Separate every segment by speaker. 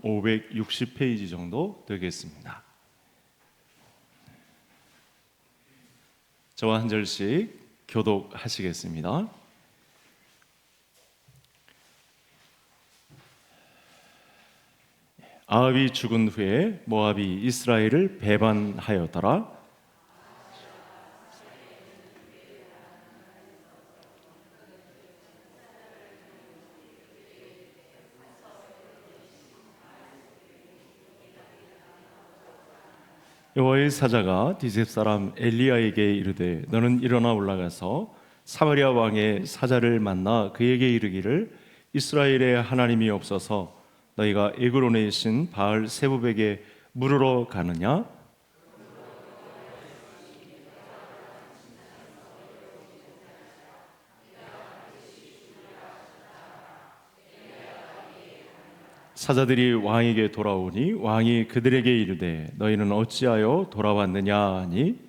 Speaker 1: 560페이지 정도 되겠습니다. 저와 한 절씩 교독하시겠습니다. 아합이 죽은 후에 모압이 이스라엘을 배반하였더라. 여호와의 사자가 디셉 사람 엘리야에게 이르되 너는 일어나 올라가서 사마리아 왕의 사자를 만나 그에게 이르기를 이스라엘의 하나님이 없어서 너희가 에그론에 계신 바알 세부백에 물으러 가느냐? 사자들이 왕에게 돌아오니 왕이 그들에게 이르되 너희는 어찌하여 돌아왔느냐 하니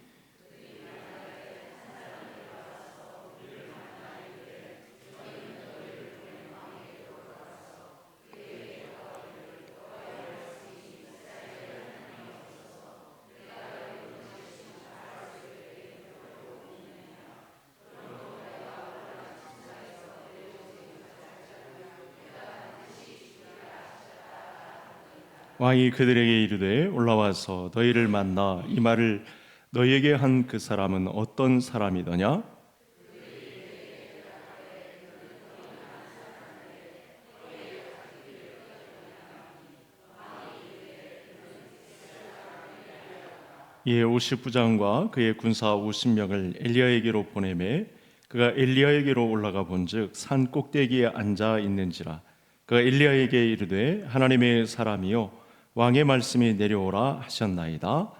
Speaker 1: 왕이 그들에게 이르되 올라와서 너희를 만나 이 말을 너희에게 한 그 사람은 어떤 사람이더냐? 이에 50부장과 그의 군사 50명을 엘리야에게로 보내매 그가 엘리야에게로 올라가 본즉 산 꼭대기에 앉아 있는지라 그가 엘리야에게 이르되 하나님의 사람이여 왕의 말씀이 내려오라 하셨나이다.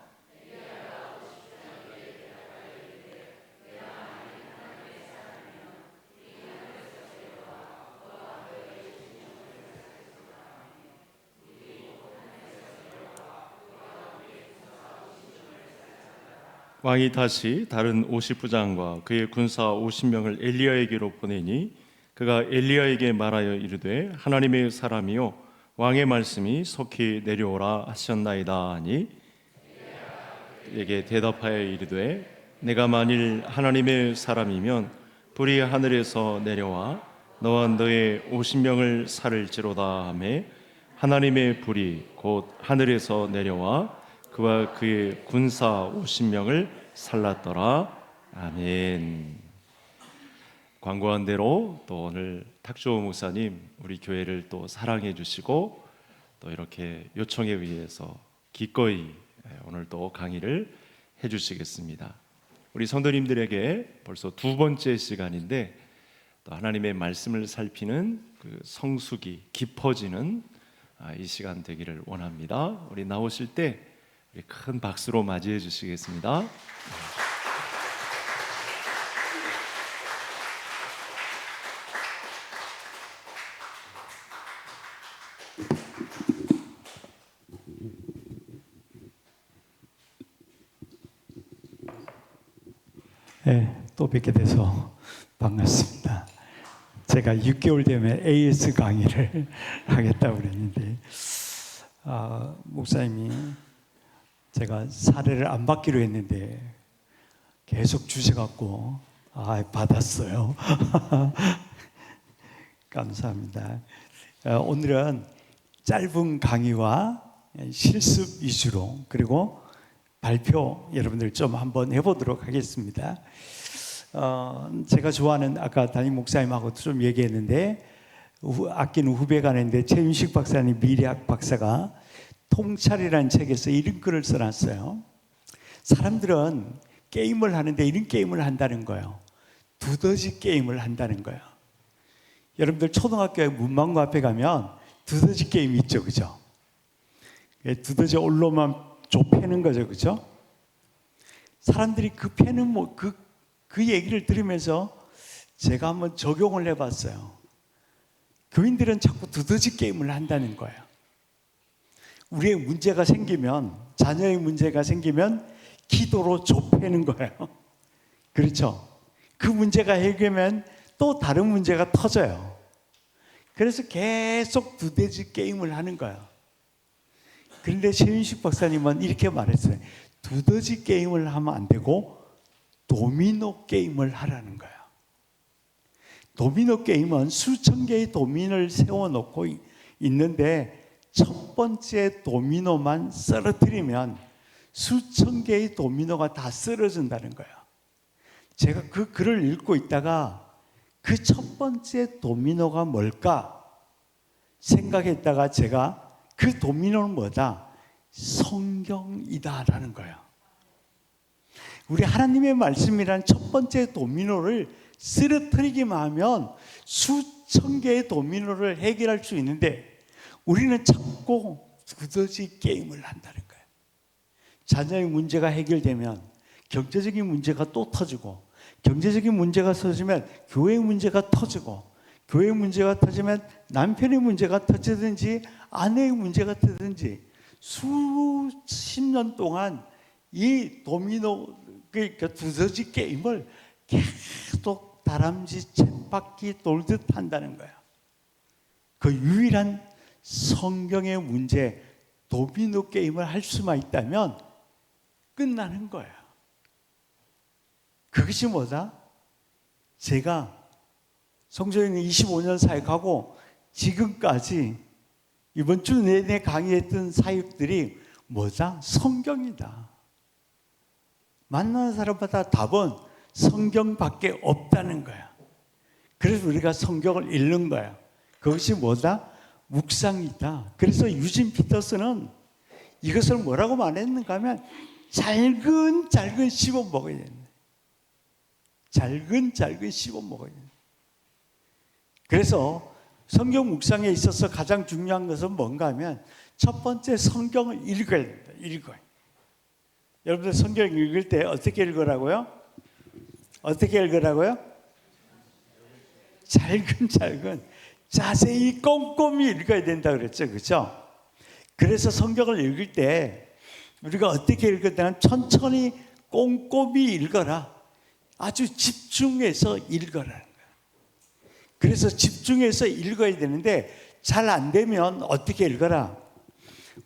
Speaker 1: 왕이 다시 다른 50부장과 그의 군사 50명을 엘리야에게로 보내니 그가 엘리야에게 말하여 이르되 하나님의 사람이요 왕의 말씀이 속히 내려오라 하셨나이다 하니 에게 대답하여 이르되 내가 만일 하나님의 사람이면 불이 하늘에서 내려와 너와 너의 50명을 살을지로다 하매 하나님의 불이 곧 하늘에서 내려와 그와 그의 군사 50명을 살랐더라. 아멘. 광고한 대로 또 오늘 탁조 목사님 우리 교회를 또 사랑해 주시고 또 이렇게 요청에 의해서 기꺼이 오늘 또 강의를 해 주시겠습니다. 우리 성도님들에게 벌써 두 번째 시간인데 또 하나님의 말씀을 살피는 그 성숙이 깊어지는 이 시간 되기를 원합니다. 우리 나오실 때 우리 큰 박수로 맞이해 주시겠습니다.
Speaker 2: 네, 또 뵙게 돼서 반갑습니다. 제가 6개월 되면 AS 강의를 하겠다고 그랬는데 목사님이 제가 사례를 안 받기로 했는데 계속 주셔갖고 받았어요. 감사합니다. 오늘은 짧은 강의와 실습 위주로 그리고 발표 여러분들 좀 한번 해보도록 하겠습니다. 제가 좋아하는 아까 담임 목사님하고도 좀 얘기했는데 아끼는 후배가 있는데 최윤식 박사님 미래학 박사가 통찰이라는 책에서 이런 글을 써놨어요. 사람들은 게임을 하는데 이런 게임을 한다는 거예요. 두더지 게임을 한다는 거예요. 여러분들 초등학교에 문방구 앞에 가면 두더지 게임 있죠, 그죠? 두더지 올로만 좁히는 거죠, 그죠? 사람들이 그 패는 그 얘기를 들으면서 제가 한번 적용을 해봤어요. 교인들은 자꾸 두더지 게임을 한다는 거예요. 우리의 문제가 생기면, 자녀의 문제가 생기면 기도로 좁히는 거예요. 그렇죠? 그 문제가 해결되면 또 다른 문제가 터져요. 그래서 계속 두더지 게임을 하는 거예요. 그런데 최윤식 박사님은 이렇게 말했어요. 두더지 게임을 하면 안 되고 도미노 게임을 하라는 거예요. 도미노 게임은 수천 개의 도미노를 세워놓고 있는데 첫 번째 도미노만 쓰러뜨리면 수천 개의 도미노가 다 쓰러진다는 거예요. 제가 그 글을 읽고 있다가 그 첫 번째 도미노가 뭘까 생각했다가 제가 그 도미노는 뭐다? 성경이다라는 거예요. 우리 하나님의 말씀이란 첫 번째 도미노를 쓰러뜨리기만 하면 수천 개의 도미노를 해결할 수 있는데 우리는 자꾸 두더지 게임을 한다는 거예요. 자녀의 문제가 해결되면 경제적인 문제가 또 터지고, 경제적인 문제가 터지면 교회의 문제가 터지고, 교회의 문제가 터지면 남편의 문제가 터지든지 아내의 문제가 터지든지 수십 년 동안 이 도미노, 그러니까 두더지 게임을 계속 다람쥐 쳇바퀴 돌듯 한다는 거예요. 그 유일한 성경의 문제, 도미노 게임을 할 수만 있다면 끝나는 거예요. 그것이 뭐다? 제가 성전에 25년 사역하고 지금까지 이번 주 내내 강의했던 사역들이 뭐다? 성경이다. 만나는 사람마다 답은 성경밖에 없다는 거야. 그래서 우리가 성경을 읽는 거야. 그것이 뭐다? 묵상이다. 그래서 유진 피터스는 이것을 뭐라고 말했는가 하면 잘근 씹어 먹어야 된다. 잘근 씹어 먹어야 된다. 그래서 성경 묵상에 있어서 가장 중요한 것은 뭔가 하면 첫 번째 성경을 읽어야 된다. 읽어야. 여러분들 성경 읽을 때 어떻게 읽으라고요? 어떻게 읽으라고요? 잘근 자세히 꼼꼼히 읽어야 된다 그랬죠. 그렇죠? 그래서 성경을 읽을 때 우리가 어떻게 읽었다면 천천히 꼼꼼히 읽어라. 아주 집중해서 읽어라는 거예요. 그래서 집중해서 읽어야 되는데 잘 안 되면 어떻게 읽어라?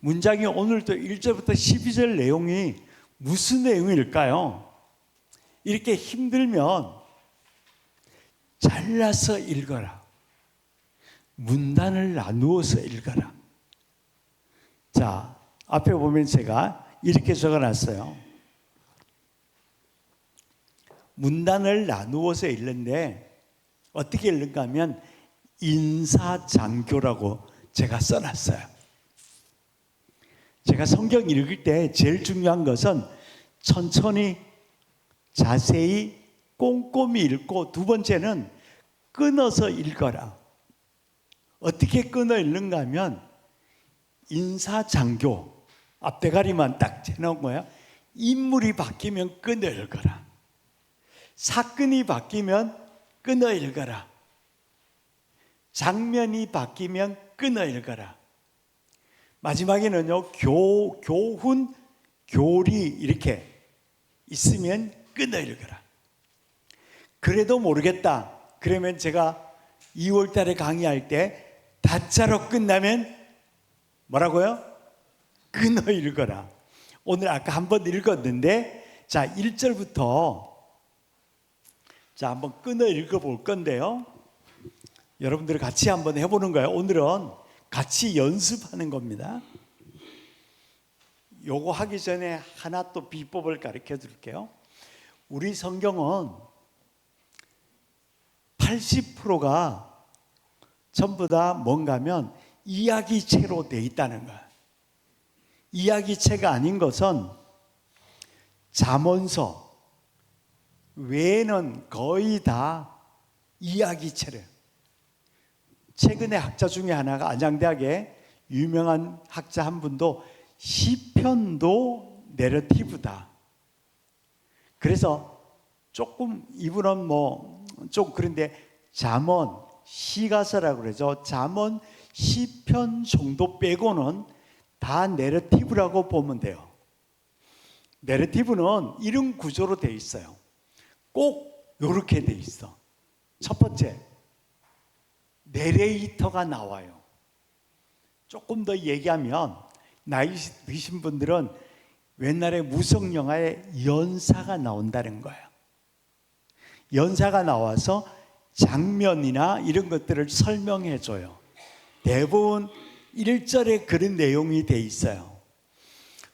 Speaker 2: 문장이 오늘도 1절부터 12절 내용이 무슨 내용일까요? 이렇게 힘들면 잘라서 읽어라. 문단을 나누어서 읽어라. 자, 앞에 보면 제가 이렇게 적어놨어요. 문단을 나누어서 읽는데 어떻게 읽는가 하면 인사장교라고 제가 써놨어요. 제가 성경 읽을 때 제일 중요한 것은 천천히 자세히 꼼꼼히 읽고, 두 번째는 끊어서 읽어라. 어떻게 끊어 읽는가 하면 인사장교, 앞대가리만 딱 재놓은 거야. 인물이 바뀌면 끊어 읽어라. 사건이 바뀌면 끊어 읽어라. 장면이 바뀌면 끊어 읽어라. 마지막에는요, 교훈, 교리 이렇게 있으면 끊어 읽어라. 그래도 모르겠다. 그러면 제가 2월 달에 강의할 때 다자로 끝나면 뭐라고요? 끊어 읽어라. 오늘 아까 한번 읽었는데, 자, 1절부터 자, 한번 끊어 읽어볼 건데요. 여러분들 같이 한번 해보는 거예요. 오늘은 같이 연습하는 겁니다. 요거 하기 전에 하나 또 비법을 가르쳐 드릴게요. 우리 성경은 80%가 전부 다 뭔가 하면 이야기체로 돼 있다는 거예요. 이야기체가 아닌 것은 잠언서 외에는 거의 다 이야기체래요. 최근에 학자 중에 하나가 안양대학의 유명한 학자 한 분도 시편도 내러티브다. 그래서 조금 이분은 뭐 좀 그런데 잠언, 시가서라고 그러죠. 잠언, 시편 정도 빼고는 다 내러티브라고 보면 돼요. 내러티브는 이런 구조로 돼 있어요. 꼭 이렇게 돼 있어. 첫 번째, 내레이터가 나와요. 조금 더 얘기하면 나이 드신 분들은 옛날에 무성 영화에 연사가 나온다는 거예요. 연사가 나와서 장면이나 이런 것들을 설명해 줘요. 대부분 1절에 그런 내용이 돼 있어요.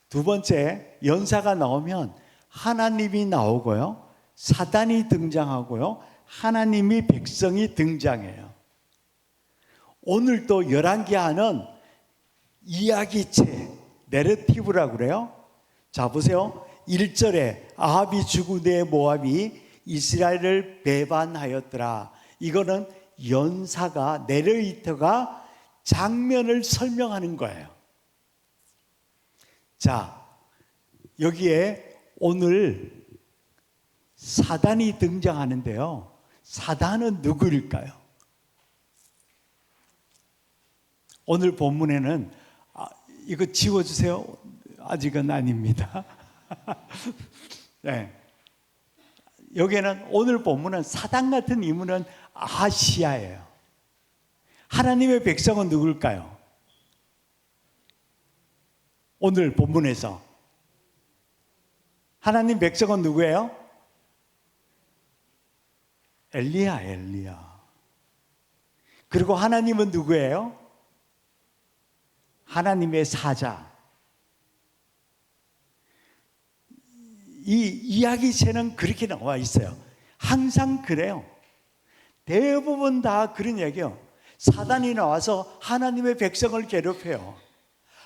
Speaker 2: 두 번째, 연사가 나오면 하나님이 나오고요, 사단이 등장하고요, 하나님이 백성이 등장해요. 오늘 또 열왕기하는 이야기체, 내러티브라고 그래요. 자, 보세요. 1절에 아합이 죽은 뒤에 모압이 이스라엘을 배반하였더라. 이거는 연사가, 내러이터가 장면을 설명하는 거예요. 자, 여기에 오늘 사단이 등장하는데요. 사단은 누구일까요? 오늘 본문에는 이거 지워주세요. 아직은 아닙니다. 네. 여기에는 오늘 본문은 사단 같은 인물은 아시아예요. 하나님의 백성은 누굴까요? 오늘 본문에서 하나님 백성은 누구예요? 엘리야. 그리고 하나님은 누구예요? 하나님의 사자. 이 이야기체는 그렇게 나와 있어요. 항상 그래요. 대부분 다 그런 얘기예요. 사단이 나와서 하나님의 백성을 괴롭혀요.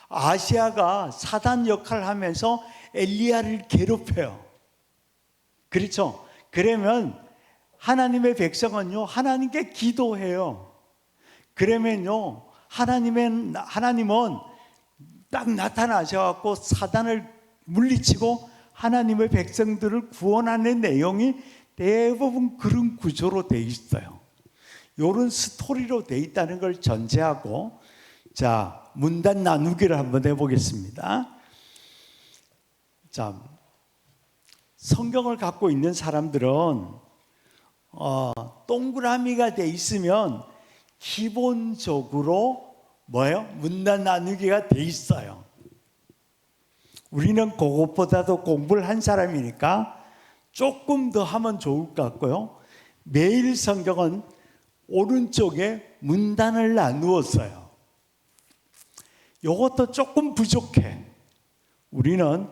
Speaker 2: 아시아가 사단 역할을 하면서 엘리야를 괴롭혀요. 그렇죠? 그러면 하나님의 백성은요, 하나님께 기도해요. 그러면요, 하나님은 딱 나타나셔갖고 사단을 물리치고 하나님의 백성들을 구원하는 내용이 대부분 그런 구조로 돼 있어요. 이런 스토리로 돼 있다는 걸 전제하고, 자, 문단 나누기를 한번 해보겠습니다. 자, 성경을 갖고 있는 사람들은 동그라미가 돼 있으면 기본적으로 뭐예요? 문단 나누기가 돼 있어요. 우리는 그것보다도 공부를 한 사람이니까 조금 더 하면 좋을 것 같고요. 매일 성경은 오른쪽에 문단을 나누었어요. 이것도 조금 부족해. 우리는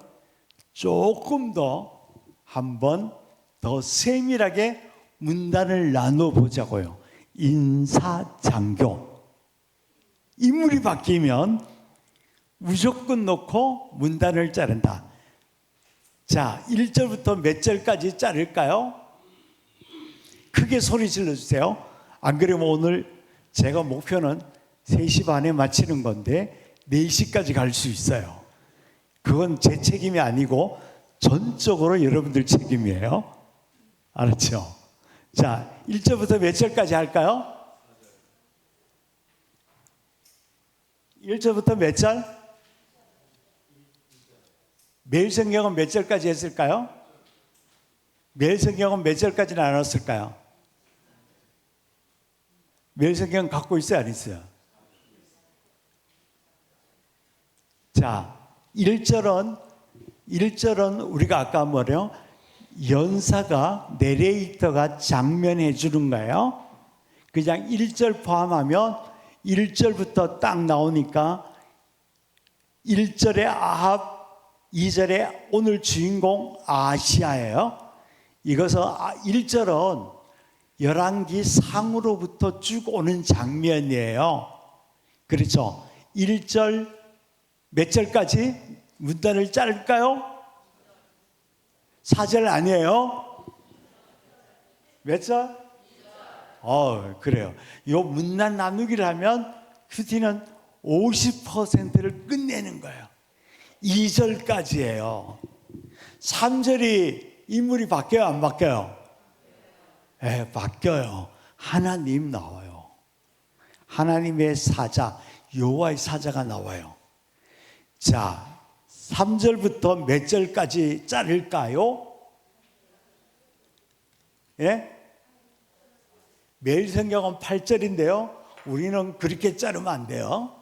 Speaker 2: 조금 더 한번 더 세밀하게 문단을 나눠 보자고요. 인사장교. 인물이 바뀌면 무조건 놓고 문단을 자른다. 자, 1절부터 몇 절까지 자를까요? 크게 소리 질러주세요. 안 그러면 오늘 제가 목표는 3시 반에 마치는 건데 4시까지 갈 수 있어요. 그건 제 책임이 아니고 전적으로 여러분들 책임이에요. 알았죠? 자, 1절부터 몇 절까지 할까요? 1절부터 몇 절? 매일 성경은 몇 절까지 했을까요? 매일 성경은 몇 절까지 나눴을까요? 매일 성경 갖고 있어요, 안 있어요? 자, 1절은 우리가 아까 뭐래요? 연사가, 내레이터가 장면해 주는 거예요. 그냥 1절 포함하면 1절부터 딱 나오니까 1절에 아합, 2절에 오늘 주인공 아시아예요. 이것은 1절은 열왕기 상으로부터 쭉 오는 장면이에요. 그렇죠? 1절 몇 절까지 문단을 자를까요? 4절 아니에요? 몇 절? 그래요. 이 문단 나누기를 하면 큐티는 50%를 끝내는 거예요. 2절까지예요. 3절이 인물이 바뀌어요, 안 바뀌어요? 네, 바뀌어요. 하나님 나와요. 하나님의 사자, 여호와의 사자가 나와요. 자, 3절부터 몇 절까지 자를까요? 예? 매일 성경은 8절인데요. 우리는 그렇게 자르면 안 돼요.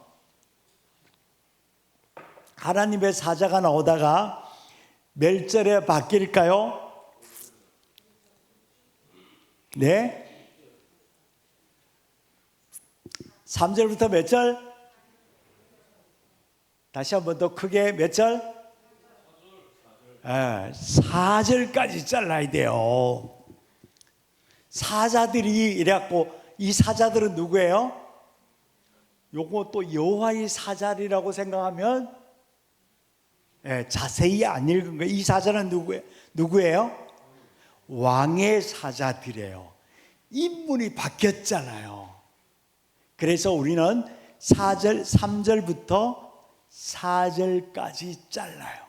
Speaker 2: 하나님의 사자가 나오다가 몇 절에 바뀔까요? 네? 3절부터 몇 절? 다시 한 번 더 크게 몇 절? 4절까지 잘라야 돼요. 사자들이 이래갖고, 이 사자들은 누구예요? 요거 또 여호와의 사자리라고 생각하면 자세히 안 읽은 거예요. 이 사자는 누구예요? 왕의 사자들이에요. 인물이 바뀌었잖아요. 그래서 우리는 3절부터 4절까지 잘라요.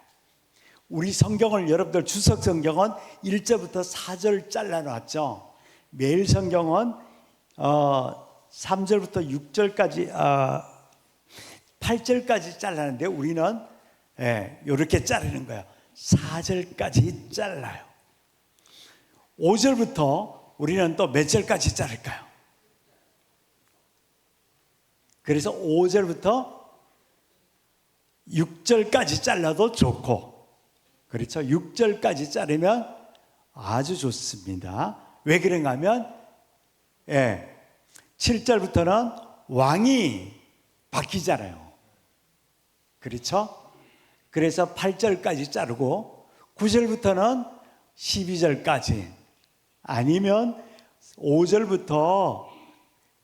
Speaker 2: 우리 성경을, 여러분들 주석 성경은 1절부터 4절 잘라놨죠. 매일 성경은 3절부터 6절까지 8절까지 잘라는데 우리는 이렇게 자르는 거예요. 4절까지 잘라요. 5절부터 우리는 또 몇 절까지 자를까요? 그래서 5절부터 6절까지 잘라도 좋고, 그렇죠? 6절까지 자르면 아주 좋습니다. 왜 그런가 하면 7절부터는 왕이 바뀌잖아요. 그렇죠? 그래서 8절까지 자르고 9절부터는 12절까지, 아니면 5절부터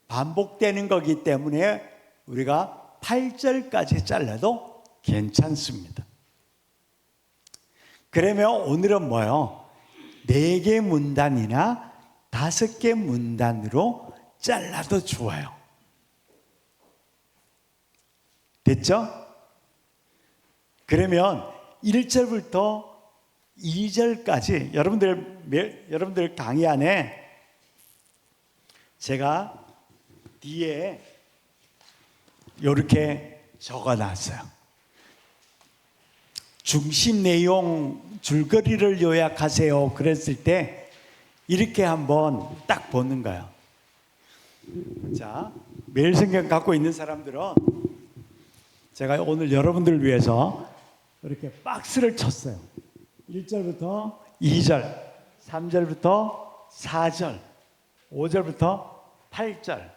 Speaker 2: 반복되는 거기 때문에 우리가 8절까지 잘라도 괜찮습니다. 그러면 오늘은 뭐예요? 4개 문단이나 5개 문단으로 잘라도 좋아요. 됐죠? 그러면 1절부터 2절까지 여러분들 강의 안에 제가 뒤에 이렇게 적어놨어요. 중심 내용 줄거리를 요약하세요. 그랬을 때 이렇게 한번 딱 보는 거예요. 자, 매일 성경 갖고 있는 사람들은 제가 오늘 여러분들을 위해서 이렇게 박스를 쳤어요. 1절부터 2절, 3절부터 4절, 5절부터 8절,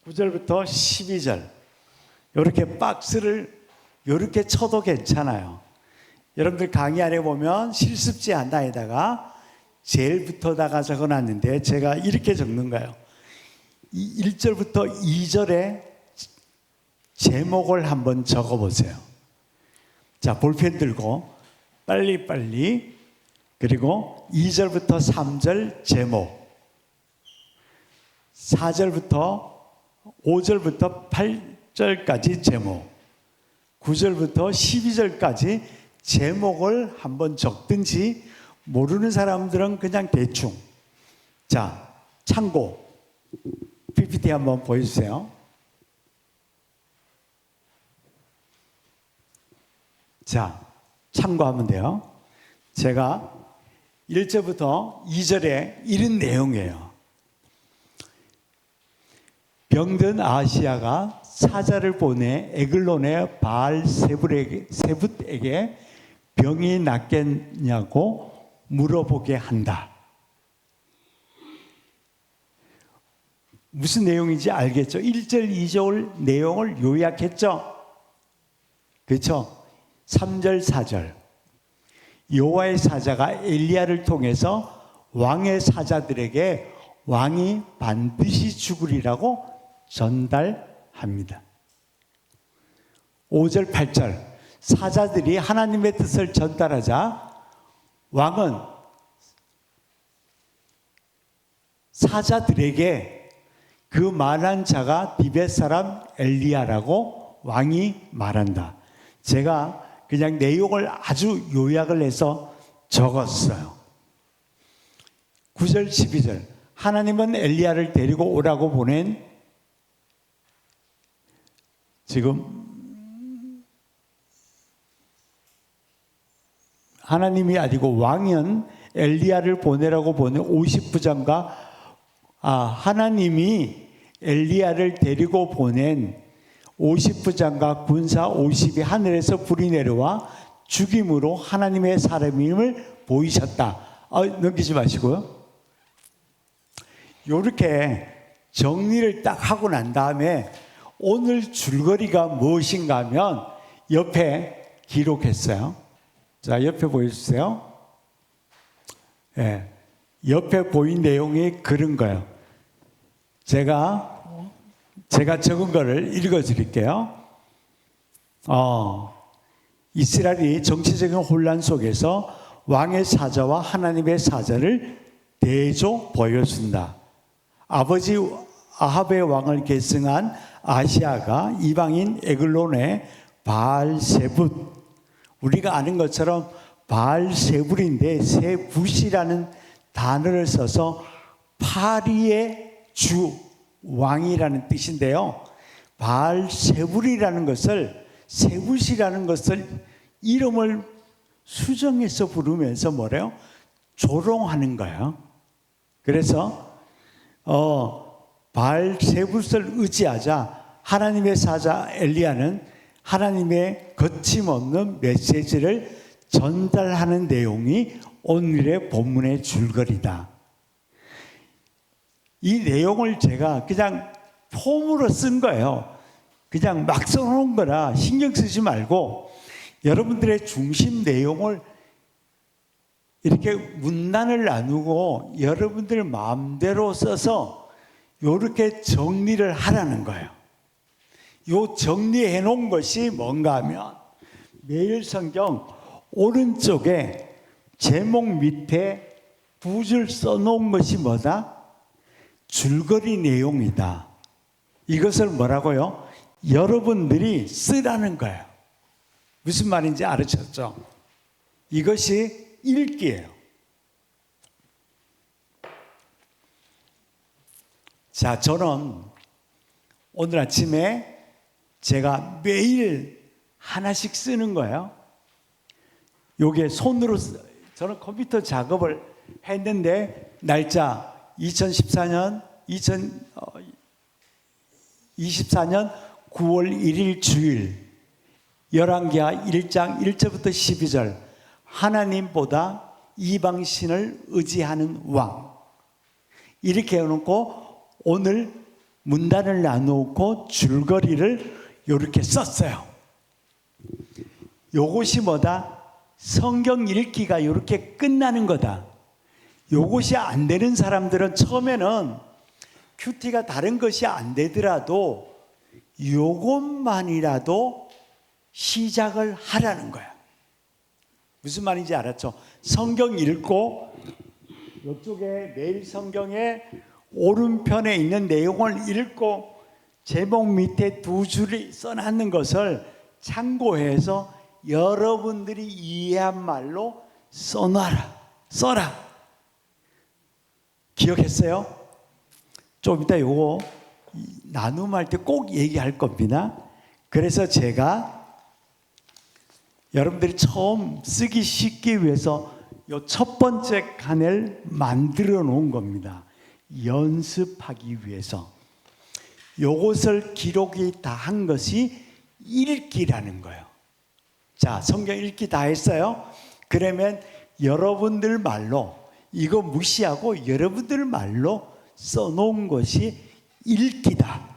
Speaker 2: 9절부터 12절, 이렇게 박스를 이렇게 쳐도 괜찮아요. 여러분들 강의 안에 보면 실습지 하나에다가 제일부터다가 적어놨는데 제가 이렇게 적는 거예요. 1절부터 2절에 제목을 한번 적어보세요. 자, 볼펜 들고 빨리빨리, 그리고 2절부터 3절 제목, 4절부터 5절부터 8절까지 제목, 9절부터 12절까지 제목을 한번 적든지, 모르는 사람들은 그냥 대충. 자, 참고 PPT 한번 보여주세요. 자, 참고하면 돼요. 제가 1절부터 2절에 이런 내용이에요. 병든 아하시야가 사자를 보내 에글론의 바알 세붓에게 병이 낫겠냐고 물어보게 한다. 무슨 내용인지 알겠죠? 1절, 2절 내용을 요약했죠? 그렇죠? 3절, 4절. 여호와의 사자가 엘리야를 통해서 왕의 사자들에게 왕이 반드시 죽으리라고 전달합니다. 5절, 8절. 사자들이 하나님의 뜻을 전달하자 왕은 사자들에게 그 말한 자가 디벳 사람 엘리야라고 왕이 말한다. 제가 그냥 내용을 아주 요약을 해서 적었어요. 9절, 12절. 하나님은 엘리야를 데리고 오라고 보낸, 지금 하나님이 아니고 왕은 엘리야를 보내라고 보낸 50부장과 하나님이 엘리야를 데리고 보낸 50부장과 군사 50이 하늘에서 불이 내려와 죽임으로 하나님의 사람임을 보이셨다. 넘기지 마시고요. 이렇게 정리를 딱 하고 난 다음에 오늘 줄거리가 무엇인가 하면 옆에 기록했어요. 자, 옆에 보여주세요. 예, 옆에 보인 내용이 그런 거예요. 제가 적은 거를 읽어 드릴게요. 이스라엘이 정치적인 혼란 속에서 왕의 사자와 하나님의 사자를 대조 보여준다. 아버지 아합의 왕을 계승한 아시아가 이방인 에글론의 바알세붓, 우리가 아는 것처럼 바알세불인데 세붓이라는 단어를 써서 파리의 주 왕이라는 뜻인데요. 바알세불이라는 것을, 세붓이라는 것을 이름을 수정해서 부르면서 뭐래요? 조롱하는 거예요. 그래서 바알세붓을 의지하자 하나님의 사자 엘리야는 하나님의 거침없는 메시지를 전달하는 내용이 오늘의 본문의 줄거리다. 이 내용을 제가 그냥 폼으로 쓴 거예요. 그냥 막 써놓은 거라 신경 쓰지 말고 여러분들의 중심 내용을 이렇게 문단을 나누고 여러분들 마음대로 써서 이렇게 정리를 하라는 거예요. 요 정리해 놓은 것이 뭔가 하면 매일 성경 오른쪽에 제목 밑에 두 줄 써놓은 것이 뭐다? 줄거리 내용이다. 이것을 뭐라고요? 여러분들이 쓰라는 거예요. 무슨 말인지 알으셨죠? 이것이 읽기예요. 자, 저는 오늘 아침에 제가 매일 하나씩 쓰는 거예요. 요게 손으로 저는 컴퓨터 작업을 했는데 날짜 2014년 9월 1일 주일 열왕기하 1장 1절부터 12절 하나님보다 이방신을 의지하는 왕 이렇게 해놓고 오늘 문단을 나누고 줄거리를 이렇게 썼어요. 요것이 뭐다? 성경 읽기가 이렇게 끝나는 거다. 요것이 안 되는 사람들은 처음에는 큐티가 다른 것이 안 되더라도 요것만이라도 시작을 하라는 거야. 무슨 말인지 알았죠? 성경 읽고 이쪽에 매일 성경에 오른편에 있는 내용을 읽고 제목 밑에 두 줄이 써놨는 것을 참고해서 여러분들이 이해한 말로 써라. 기억했어요? 좀 이따 요거 나눔할 때 꼭 얘기할 겁니다. 그래서 제가 여러분들이 처음 쓰기 쉽기 위해서 요 첫 번째 칸을 만들어 놓은 겁니다. 연습하기 위해서. 요것을 기록이 다 한 것이 읽기라는 거예요. 자, 성경 읽기 다 했어요? 그러면 여러분들 말로 이거 무시하고 여러분들 말로 써놓은 것이 읽기다.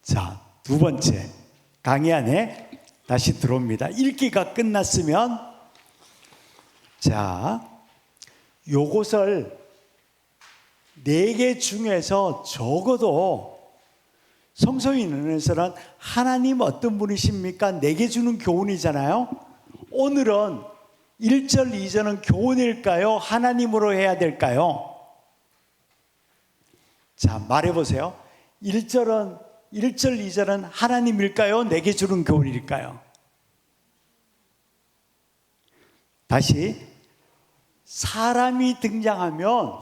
Speaker 2: 자, 두 번째 강의 안에 다시 들어옵니다. 읽기가 끝났으면 자, 요것을 4개 중에서 적어도 성서인에서는 하나님 어떤 분이십니까? 4개 주는 교훈이잖아요. 오늘은 1절, 2절은 교훈일까요? 하나님으로 해야 될까요? 자, 말해보세요. 1절, 2절은 하나님일까요? 4개 주는 교훈일까요? 다시 사람이 등장하면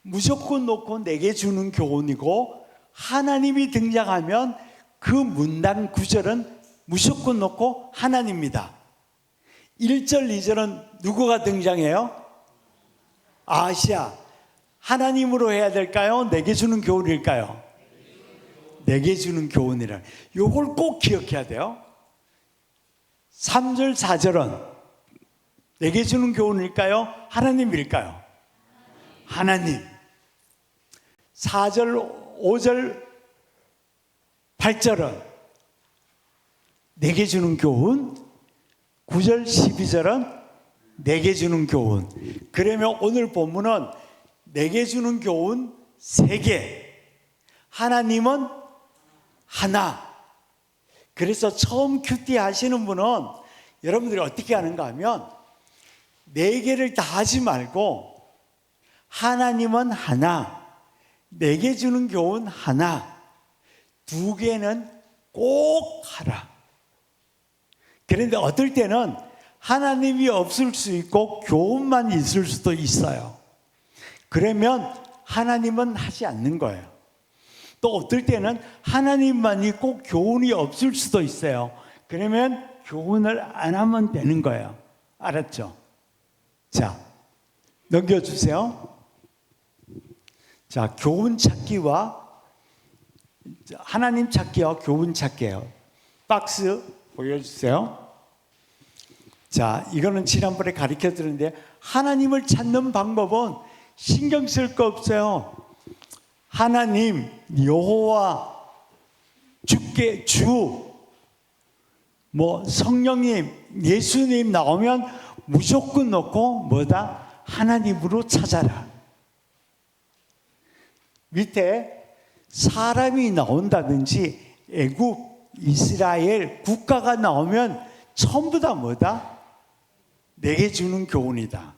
Speaker 2: 무조건 놓고 4개 주는 교훈이고 하나님이 등장하면 그 문단 구절은 무조건 놓고 하나님입니다. 1절, 2절은 누구가 등장해요? 아시아. 하나님으로 해야 될까요? 4개 주는 교훈일까요? 내게 주는 교훈이라. 요걸 꼭 기억해야 돼요. 3절 4절은 내게 주는 교훈일까요? 하나님일까요? 하나님. 4절 5절 8절은 내게 주는 교훈, 9절 12절은 내게 주는 교훈. 그러면 오늘 본문은 내게 주는 교훈 3개, 하나님은 하나. 그래서 처음 큐티 하시는 분은 여러분들이 어떻게 하는가 하면 4개를 다 하지 말고 하나님은 하나, 내게 주는 교훈 하나, 2개는 꼭 하라. 그런데 어떨 때는 하나님이 없을 수 있고 교훈만 있을 수도 있어요. 그러면 하나님은 하지 않는 거예요. 또 어떨 때는 하나님만 있고 교훈이 없을 수도 있어요. 그러면 교훈을 안 하면 되는 거예요. 알았죠? 자, 넘겨주세요. 자, 교훈 찾기와 하나님 찾기와 교훈 찾기예요. 박스 보여주세요. 자, 이거는 지난번에 가르쳐 드렸는데 하나님을 찾는 방법은 신경 쓸 거 없어요. 하나님, 여호와, 주께, 주, 성령님, 예수님 나오면 무조건 넣고 뭐다? 하나님으로 찾아라. 밑에 사람이 나온다든지 애굽, 이스라엘, 국가가 나오면 전부 다 뭐다? 내게 주는 교훈이다.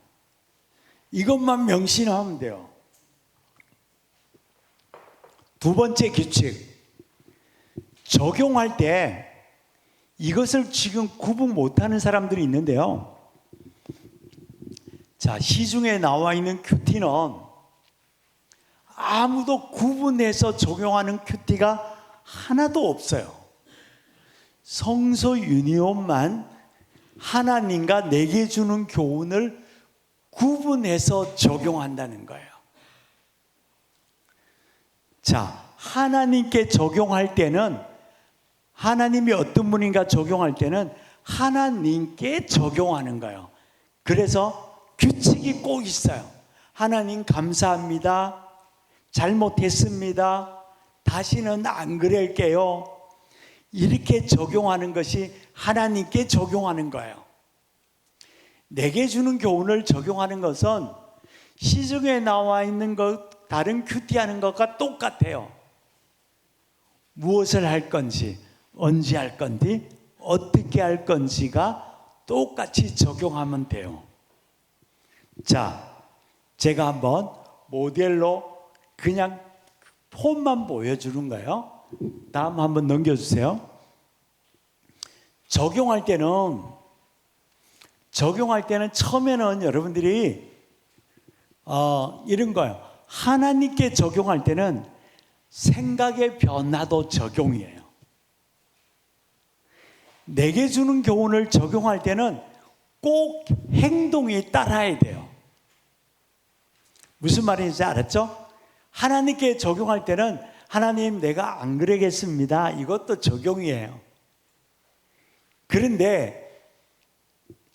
Speaker 2: 이것만 명심하면 돼요. 2번째 규칙. 적용할 때 이것을 지금 구분 못하는 사람들이 있는데요. 자, 시중에 나와 있는 큐티는 아무도 구분해서 적용하는 큐티가 하나도 없어요. 성서 유니온만 하나님과 내게 주는 교훈을 구분해서 적용한다는 거예요. 자, 하나님께 적용할 때는 하나님이 어떤 분인가 적용할 때는 하나님께 적용하는 거예요. 그래서 규칙이 꼭 있어요. 하나님 감사합니다. 잘못했습니다. 다시는 안 그럴게요. 이렇게 적용하는 것이 하나님께 적용하는 거예요. 내게 주는 교훈을 적용하는 것은 시중에 나와 있는 것, 다른 큐티하는 것과 똑같아요. 무엇을 할 건지, 언제 할 건지, 어떻게 할 건지가 똑같이 적용하면 돼요. 자, 제가 한번 모델로 그냥 폼만 보여주는 거예요. 다음 한번 넘겨주세요. 적용할 때는 처음에는 여러분들이 이런 거예요. 하나님께 적용할 때는 생각의 변화도 적용이에요. 내게 주는 교훈을 적용할 때는 꼭 행동이 따라야 돼요. 무슨 말인지 알았죠? 하나님께 적용할 때는 하나님 내가 안 그러겠습니다. 이것도 적용이에요. 그런데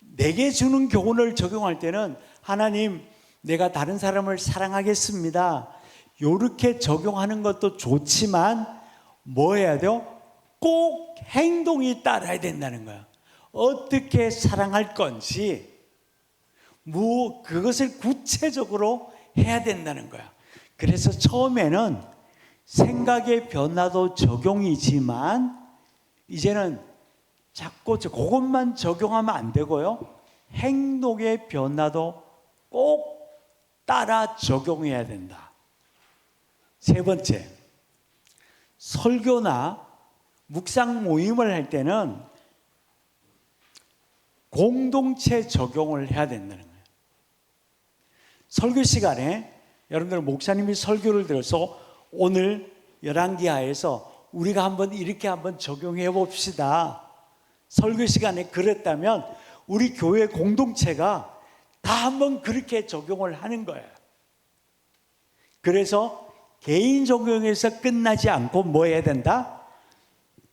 Speaker 2: 내게 주는 교훈을 적용할 때는 하나님 내가 다른 사람을 사랑하겠습니다. 이렇게 적용하는 것도 좋지만 뭐 해야 돼요? 꼭 행동이 따라야 된다는 거야. 어떻게 사랑할 건지 그것을 구체적으로 해야 된다는 거야. 그래서 처음에는 생각의 변화도 적용이지만 이제는 자꾸 그것만 적용하면 안 되고요. 행동의 변화도 꼭 따라 적용해야 된다. 3번째, 설교나 묵상 모임을 할 때는 공동체 적용을 해야 된다는 거예요. 설교 시간에 여러분들 목사님이 설교를 들어서 오늘 열왕기하에서 우리가 한번 이렇게 한번 적용해 봅시다. 설교 시간에 그랬다면 우리 교회 공동체가 다 한번 그렇게 적용을 하는 거예요. 그래서 개인 적용에서 끝나지 않고 뭐 해야 된다?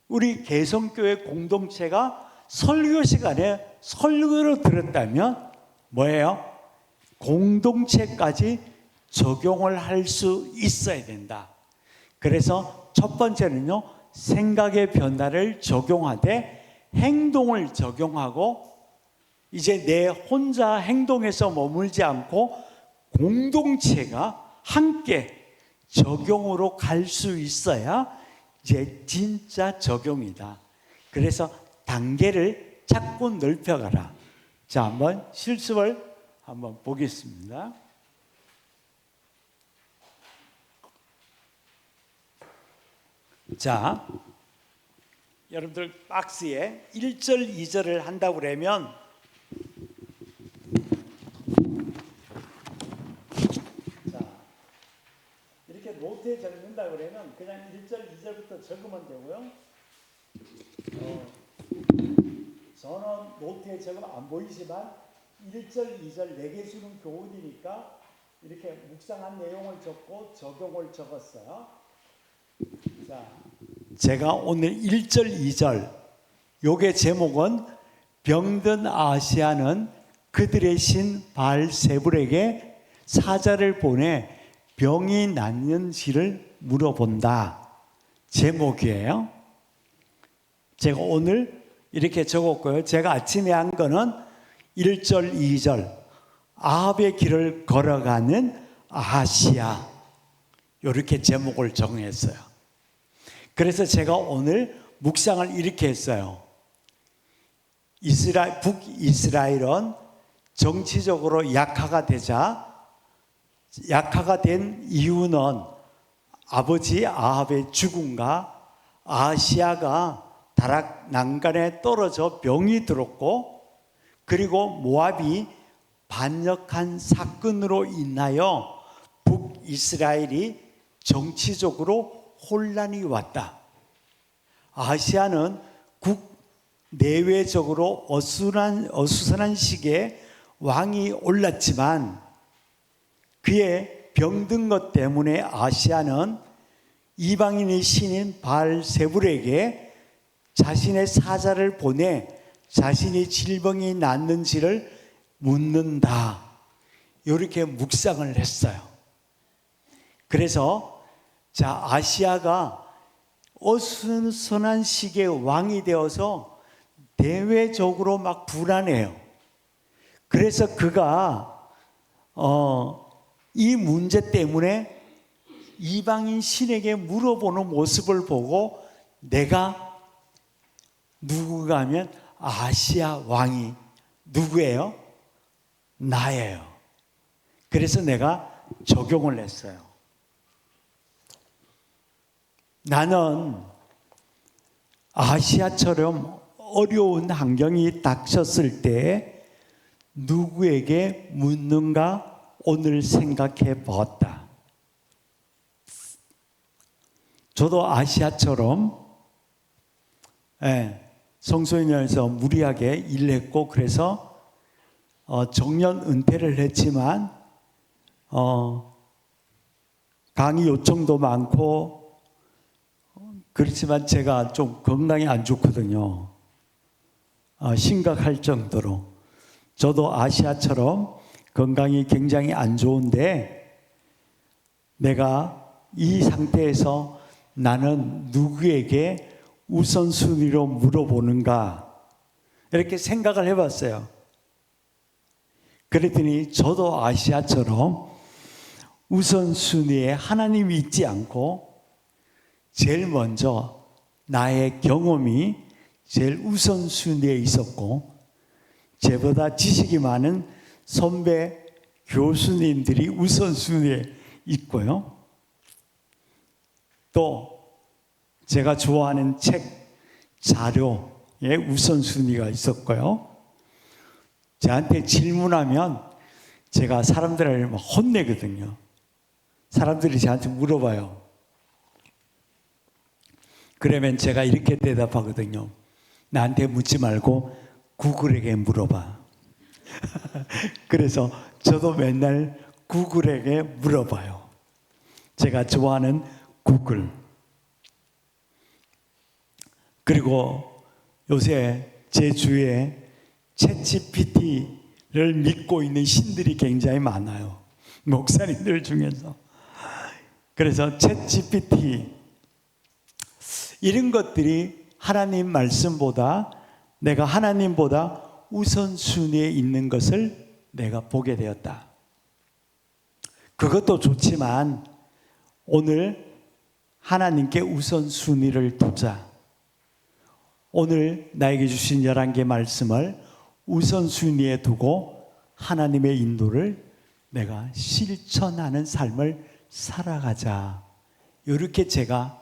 Speaker 2: 우리 개성교회 공동체가 설교 시간에 설교를 들었다면 뭐예요? 공동체까지 적용을 할 수 있어야 된다. 그래서 첫 번째는요, 생각의 변화를 적용하되 행동을 적용하고, 이제 내 혼자 행동에서 머물지 않고 공동체가 함께 적용으로 갈 수 있어야 이제 진짜 적용이다. 그래서 단계를 자꾸 넓혀가라. 자, 한번 실습을 한번 보겠습니다. 자, 여러분들 박스에 1절, 2절을 한다고 그러면 자, 이렇게 노트에 적는다고 그러면 그냥 1절, 2절부터 적으면 되고요. 저는 노트에 적으면 안 보이지만 1절, 2절 4개 주는 교훈이니까 이렇게 묵상한 내용을 적고 적용을 적었어요. 자, 제가 오늘 1절, 2절 요게 제목은 병든 아시아는 그들의 신 바알세불에게 사자를 보내 병이 낫는지를 물어본다. 제목이에요. 제가 오늘 이렇게 적었고요. 제가 아침에 한 거는 1절, 2절 아합의 길을 걸어가는 아시아 이렇게 제목을 정했어요. 그래서 제가 오늘 묵상을 이렇게 했어요. 북이스라엘은 정치적으로 약화가 된 이유는 아버지 아합의 죽음과 아시아가 다락 난간에 떨어져 병이 들었고, 그리고 모압이 반역한 사건으로 인하여 북이스라엘이 정치적으로 혼란이 왔다. 아시아는 내외적으로 어수선한 시기에 왕이 올랐지만 그의 병든 것 때문에 아시아는 이방인의 신인 바알세불에게 자신의 사자를 보내 자신의 질병이 낫는지를 묻는다. 이렇게 묵상을 했어요. 그래서 자, 아시아가 어수선한 시기의 왕이 되어서 대외적으로 막 불안해요. 그래서 그가 이 문제 때문에 이방인 신에게 물어보는 모습을 보고 내가 누구가 하면 아시아 왕이 누구예요? 나예요. 그래서 내가 적용을 했어요. 나는 아시아처럼 어려운 환경이 닥쳤을 때 누구에게 묻는가 오늘 생각해 보았다. 저도 아시아처럼 성소년에서 무리하게 일했고, 그래서 정년 은퇴를 했지만 강의 요청도 많고, 그렇지만 제가 좀 건강이 안 좋거든요. 심각할 정도로. 저도 아시아처럼 건강이 굉장히 안 좋은데, 내가 이 상태에서 나는 누구에게 우선순위로 물어보는가, 이렇게 생각을 해봤어요. 그랬더니 저도 아시아처럼 우선순위에 하나님이 있지 않고 제일 먼저 나의 경험이 제일 우선순위에 있었고, 제보다 지식이 많은 선배 교수님들이 우선순위에 있고요. 또 제가 좋아하는 책, 자료에 우선순위가 있었고요. 저한테 질문하면 제가 사람들을 막 혼내거든요. 사람들이 저한테 물어봐요. 그러면 제가 이렇게 대답하거든요. 나한테 묻지 말고 구글에게 물어봐. 그래서 저도 맨날 구글에게 물어봐요. 제가 좋아하는 구글, 그리고 요새 제 주위에 챗GPT를 믿고 있는 신들이 굉장히 많아요. 목사님들 중에서. 그래서 챗GPT 이런 것들이 하나님 말씀보다 내가 하나님보다 우선순위에 있는 것을 내가 보게 되었다. 그것도 좋지만 오늘 하나님께 우선순위를 두자. 오늘 나에게 주신 11개 말씀을 우선순위에 두고 하나님의 인도를 내가 실천하는 삶을 살아가자. 이렇게 제가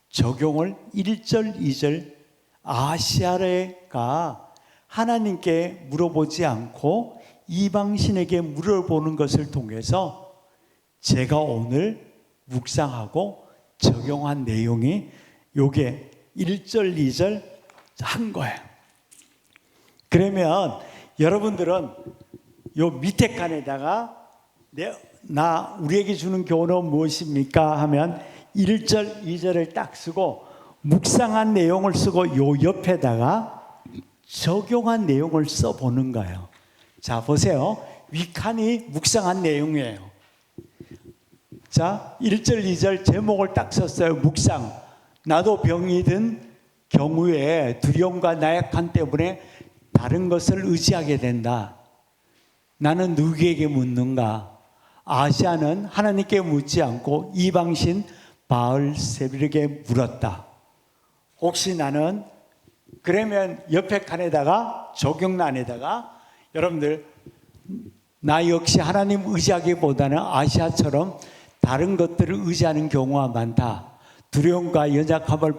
Speaker 2: 적용을 1절, 2절 아시아가 하나님께 물어보지 않고 이방신에게 물어보는 것을 통해서 제가 오늘 묵상하고 적용한 내용이 요게 1절, 2절 한 거예요. 그러면 여러분들은 요 밑에 칸에다가 우리에게 주는 교훈은 무엇입니까? 하면 1절, 2절을 딱 쓰고 묵상한 내용을 쓰고 요 옆에다가 적용한 내용을 써보는 거예요. 자, 보세요. 윗칸이 묵상한 내용이에요. 자, 1절, 2절 제목을 딱 썼어요. 묵상. 나도 병이 든 경우에 두려움과 나약함 때문에 다른 것을 의지하게 된다. 나는 누구에게 묻는가? 아시아는 하나님께 묻지 않고 이방신 바알세불에게 물었다. 혹시 나는 그러면 옆에 칸에다가 적용란에다가 여러분들 나 역시 하나님 의지하기보다는 아시아처럼 다른 것들을 의지하는 경우가 많다. 두려움과 연약함을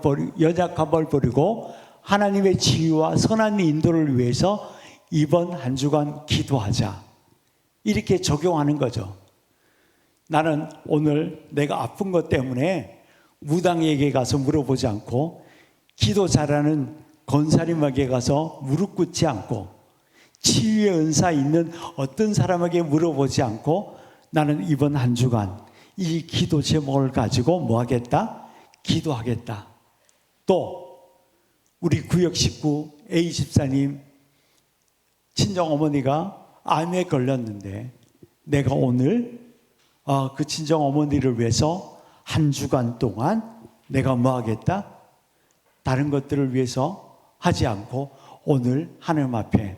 Speaker 2: 버리고 하나님의 지위와 선한 인도를 위해서 이번 한 주간 기도하자. 이렇게 적용하는 거죠. 나는 오늘 내가 아픈 것 때문에 무당에게 가서 물어보지 않고 기도 잘하는 권사님에게 가서 무릎 꿇지 않고 치유의 은사 있는 어떤 사람에게 물어보지 않고 나는 이번 한 주간 이 기도 제목을 가지고 뭐 하겠다? 기도하겠다. 또 우리 구역 식구 A 집사님 친정어머니가 암에 걸렸는데 내가 오늘 그 친정어머니를 위해서 한 주간 동안 내가 뭐 하겠다? 다른 것들을 위해서 하지 않고 오늘 하나님 앞에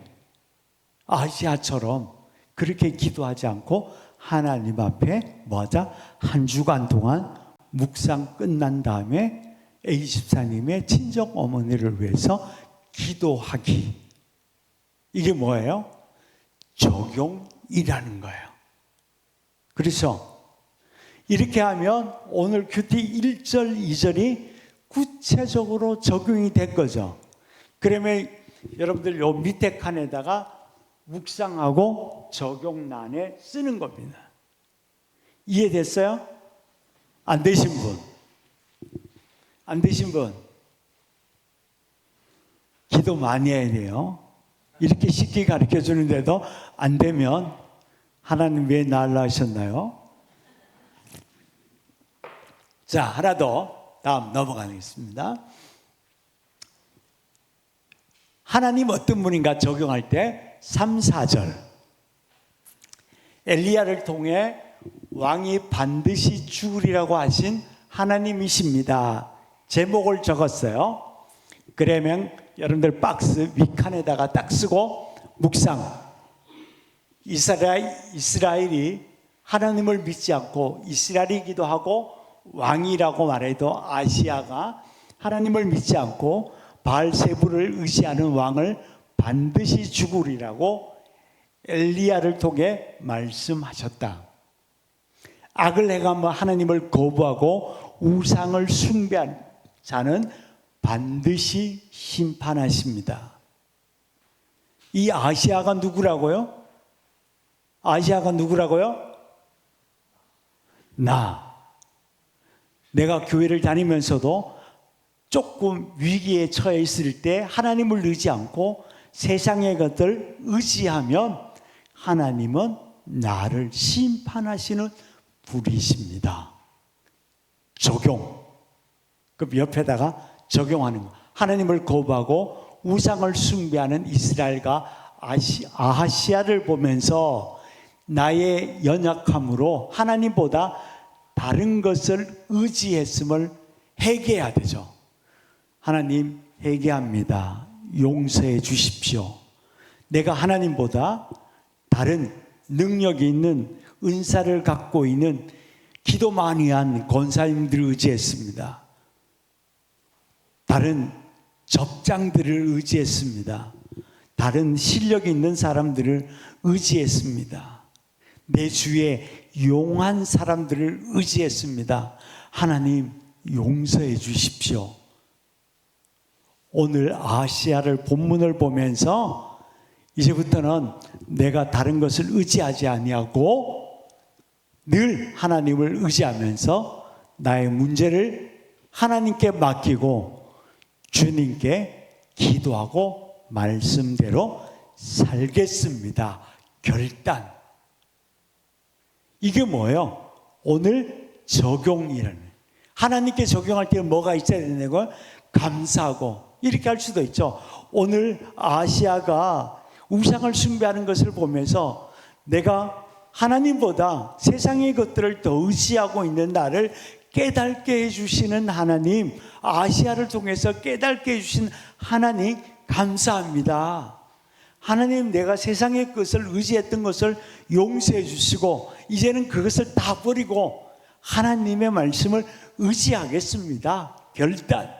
Speaker 2: 아시아처럼 그렇게 기도하지 않고 하나님 앞에 뭐 하자? 한 주간 동안 묵상 끝난 다음에 A 집사님의 친정 어머니를 위해서 기도하기. 이게 뭐예요? 적용이라는 거예요. 그래서 이렇게 하면 오늘 큐티 1절, 2절이 구체적으로 적용이 된 거죠. 그러면 여러분들 요 밑에 칸에다가 묵상하고 적용란에 쓰는 겁니다. 이해됐어요? 안 되신 분? 안 되신 분? 기도 많이 해야 돼요. 이렇게 쉽게 가르쳐 주는데도 안 되면 하나님 왜 날 낳으셨나요? 자, 하나 더 다음 넘어가겠습니다. 하나님 어떤 분인가 적용할 때 3, 4절 엘리야를 통해 왕이 반드시 죽으리라고 하신 하나님이십니다. 제목을 적었어요. 그러면 여러분들 박스 윗칸에다가 딱 쓰고 묵상. 이스라엘이 하나님을 믿지 않고 이스라엘이기도 하고 왕이라고 말해도 아시아가 하나님을 믿지 않고 바알세불을 의지하는 왕을 반드시 죽으리라고 엘리야를 통해 말씀하셨다. 악을 행하며 하나님을 거부하고 우상을 숭배한 자는 반드시 심판하십니다. 이 아시아가 누구라고요? 아시아가 누구라고요? 내가 교회를 다니면서도 조금 위기에 처해 있을 때 하나님을 의지 않고 세상의 것들 의지하면 하나님은 나를 심판하시는 분이십니다. 적용. 그 옆에다가 적용하는 거. 하나님을 거부하고 우상을 숭배하는 이스라엘과 아하시아를 보면서 나의 연약함으로 하나님보다 다른 것을 의지했음을 회개해야 되죠. 하나님 회개합니다. 용서해 주십시오. 내가 하나님보다 다른 능력이 있는 은사를 갖고 있는 기도 많이 한 권사님들을 의지했습니다. 다른 접장들을 의지했습니다. 다른 실력 있는 사람들을 의지했습니다. 내 주위에 용한 사람들을 의지했습니다. 하나님 용서해 주십시오. 오늘 아시아를 본문을 보면서 이제부터는 내가 다른 것을 의지하지 아니하고 늘 하나님을 의지하면서 나의 문제를 하나님께 맡기고 주님께 기도하고 말씀대로 살겠습니다. 결단. 이게 뭐예요? 오늘 적용이라는. 하나님께 적용할 때는 뭐가 있어야 되는 거예요? 감사하고. 이렇게 할 수도 있죠. 오늘 아시아가 우상을 숭배하는 것을 보면서 내가 하나님보다 세상의 것들을 더 의지하고 있는 나를 깨닫게 해주시는 하나님, 아시아를 통해서 깨닫게 해주신 하나님 감사합니다. 하나님, 내가 세상의 것을 의지했던 것을 용서해 주시고 이제는 그것을 다 버리고 하나님의 말씀을 의지하겠습니다. 결단.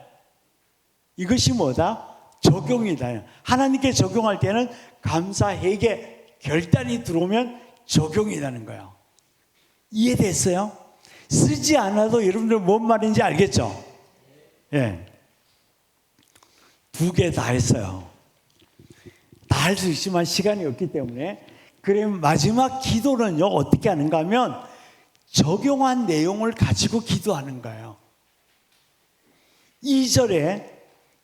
Speaker 2: 이것이 뭐다? 적용이다. 하나님께 적용할 때는 감사, 회개, 결단이 들어오면 적용이라는 거예요. 이해됐어요? 쓰지 않아도 여러분들 뭔 말인지 알겠죠? 예. 두 개 다 했어요. 다 할 수 있지만 시간이 없기 때문에. 그럼 마지막 기도는요, 어떻게 하는가 하면 적용한 내용을 가지고 기도하는 거예요. 2절에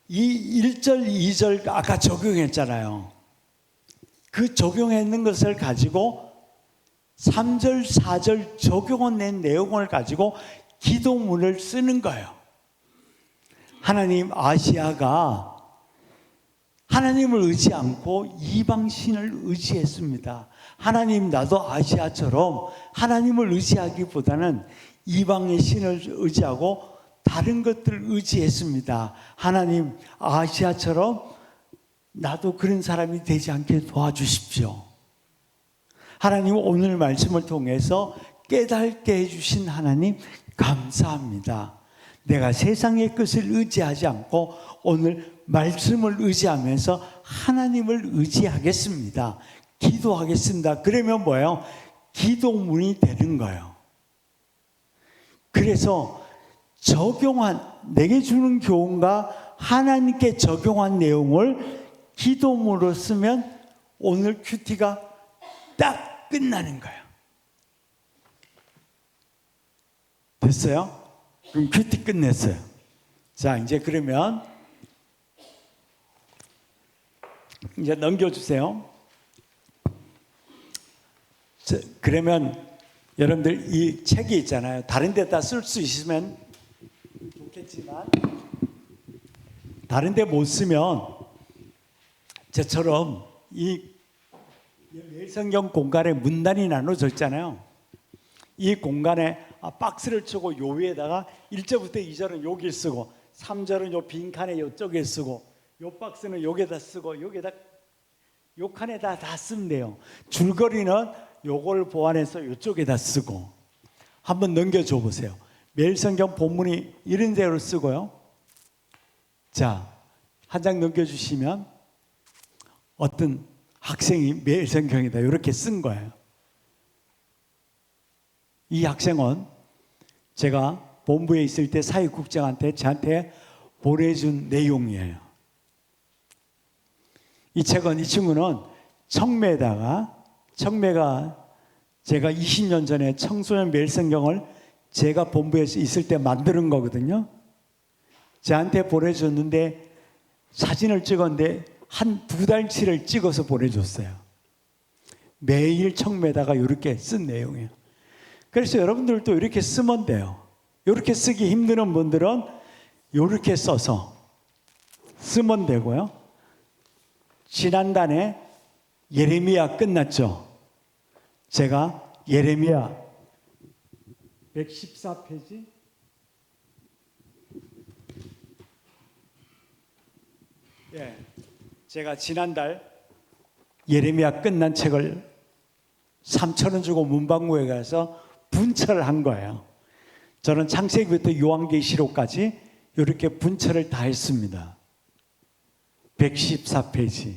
Speaker 2: 이 1절, 2절 아까 적용했잖아요. 그 적용했는 것을 가지고 3절, 4절 적용한 내용을 가지고 기도문을 쓰는 거예요. 하나님, 아시아가 하나님을 의지 않고 이방신을 의지했습니다. 하나님, 나도 아시아처럼 하나님을 의지하기보다는 이방의 신을 의지하고 다른 것들을 의지했습니다. 하나님, 아시아처럼 나도 그런 사람이 되지 않게 도와주십시오. 하나님, 오늘 말씀을 통해서 깨닫게 해주신 하나님 감사합니다. 내가 세상의 것을 의지하지 않고 오늘 말씀을 의지하면서 하나님을 의지하겠습니다. 기도하겠습니다. 그러면 뭐예요? 기도문이 되는 거예요. 그래서 내게 주는 교훈과 하나님께 적용한 내용을 기도문으로 쓰면 오늘 큐티가 딱 끝나는 거예요. 됐어요? 그럼 큐티 끝냈어요. 자, 이제 그러면 이제 넘겨주세요. 자, 그러면 여러분들 이 책이 있잖아요. 다른 데다 쓸 수 있으면 좋겠지만 다른 데 못 쓰면 저처럼 이 매일성경 공간에 문단이 나눠져 있잖아요. 이 공간에 박스를 치고 요 위에다가 1절부터 2절은 여기 쓰고 3절은 요 빈칸에 요쪽에 쓰고 요 박스는 여기다 쓰고 여기다 요 칸에다 다 쓰면 돼요. 줄거리는 요걸 보완해서 요쪽에다 쓰고. 한번 넘겨줘 보세요. 매일성경 본문이 이런 대로 쓰고요. 자, 한 장 넘겨주시면 어떤 학생이 매일성경이다 이렇게 쓴 거예요. 이 학생은 제가 본부에 있을 때 사회국장한테 저한테 보내준 내용이에요. 이 책은, 이 친구는 청매가 제가 20년 전에 청소년 매일성경을 제가 본부에서 있을 때 만드는 거거든요. 저한테 보내줬는데 사진을 찍었는데 한 2달치를 찍어서 보내줬어요. 매일 청매다가 이렇게 쓴 내용이에요. 그래서 여러분들도 이렇게 쓰면 돼요. 이렇게 쓰기 힘드는 분들은 이렇게 써서 쓰면 되고요. 지난달에 예레미야 끝났죠. 제가 예레미야 114페이지 제가 지난달 예레미야 끝난 책을 3,000원 주고 문방구에 가서 분철을 한 거예요. 저는 창세기부터 요한계시록까지 이렇게 분철을 다 했습니다. 114페이지.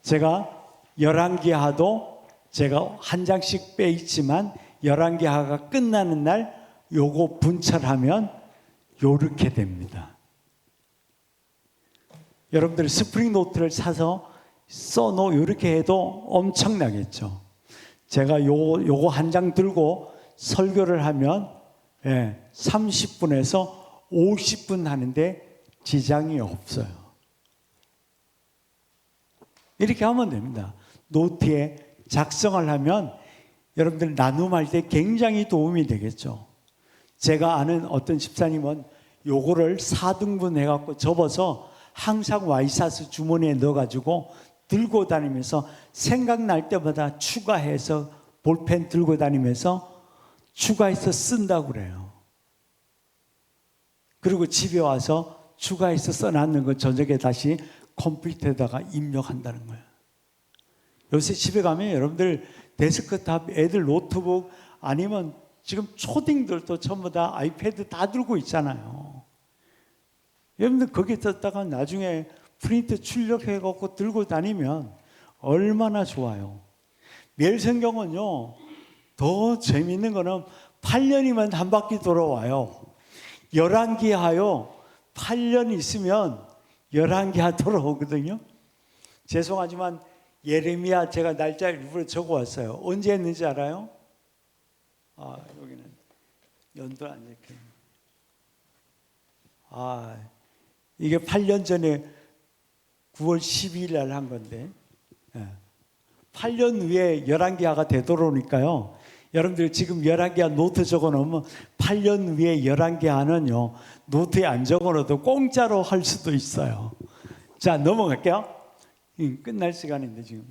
Speaker 2: 제가 열왕기하도 제가 한 장씩 빼 있지만 열왕기하가 끝나는 날 요거 분철하면 요렇게 됩니다. 여러분들이 스프링 노트를 사서 써놓 이렇게 해도 엄청나겠죠. 제가 요거 한 장 들고 설교를 하면 30분에서 50분 하는데 지장이 없어요. 이렇게 하면 됩니다. 노트에 작성을 하면 여러분들 나눔할 때 굉장히 도움이 되겠죠. 제가 아는 어떤 집사님은 요거를 4등분 해갖고 접어서 항상 와이셔츠 주머니에 넣어가지고 들고 다니면서 생각날 때마다 추가해서 볼펜 들고 다니면서 추가해서 쓴다고 그래요. 그리고 집에 와서 추가해서 써놨는 거 저녁에 다시 컴퓨터에다가 입력한다는 거예요. 요새 집에 가면 여러분들 데스크탑, 애들 노트북 아니면 지금 초딩들도 전부 다 아이패드 다 들고 있잖아요. 여러분들 거기에 썼다가 나중에 프린트 출력해갖고 들고 다니면 얼마나 좋아요. 멸성경은요, 더 재미있는 거는 8년이면 한 바퀴 돌아와요. 열왕기하요, 8년 있으면 열왕기하 돌아오거든요. 죄송하지만 예레미야 제가 날짜 일부러 적어왔어요. 언제 했는지 알아요? 여기는 연도 안 적혀있네. 이게 8년 전에 9월 12일 날 한 건데 8년 후에 열왕기하가 되돌아오니까요. 여러분들 지금 열왕기하 노트 적어놓으면 8년 후에 열왕기하는요 노트에 안 적어놓아도 공짜로 할 수도 있어요. 자, 넘어갈게요. 끝날 시간인데 지금.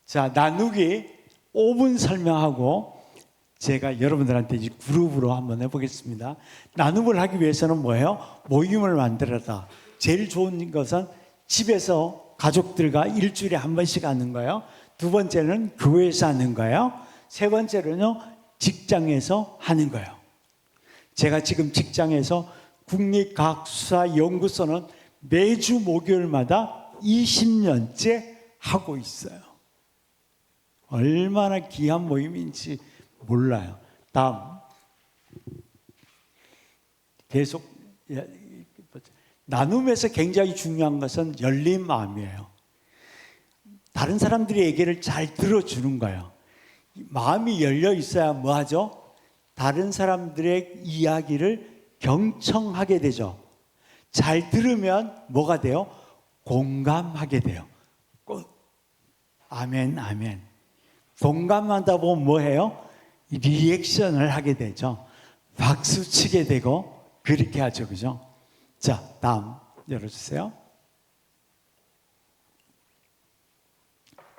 Speaker 2: 자, 나누기 5분 설명하고 제가 여러분들한테 이제 그룹으로 한번 해보겠습니다. 나눔을 하기 위해서는 뭐예요? 모임을 만들어라. 제일 좋은 것은 집에서 가족들과 일주일에 한 번씩 하는 거예요. 두 번째는 교회에서 하는 거예요. 세 번째는요, 직장에서 하는 거예요. 제가 지금 직장에서 국립과학수사연구소는 매주 목요일마다 20년째 하고 있어요. 얼마나 귀한 모임인지 몰라요. 다음. 계속 나눔에서 굉장히 중요한 것은 열린 마음이에요. 다른 사람들의 얘기를 잘 들어주는 거예요. 마음이 열려 있어야 뭐 하죠? 다른 사람들의 이야기를 경청하게 되죠. 잘 들으면 뭐가 돼요? 공감하게 돼요. 아멘, 아멘. 공감하다 보면 뭐 해요? 리액션을 하게 되죠. 박수 치게 되고 그렇게 하죠. 그죠? 자, 다음 열어주세요.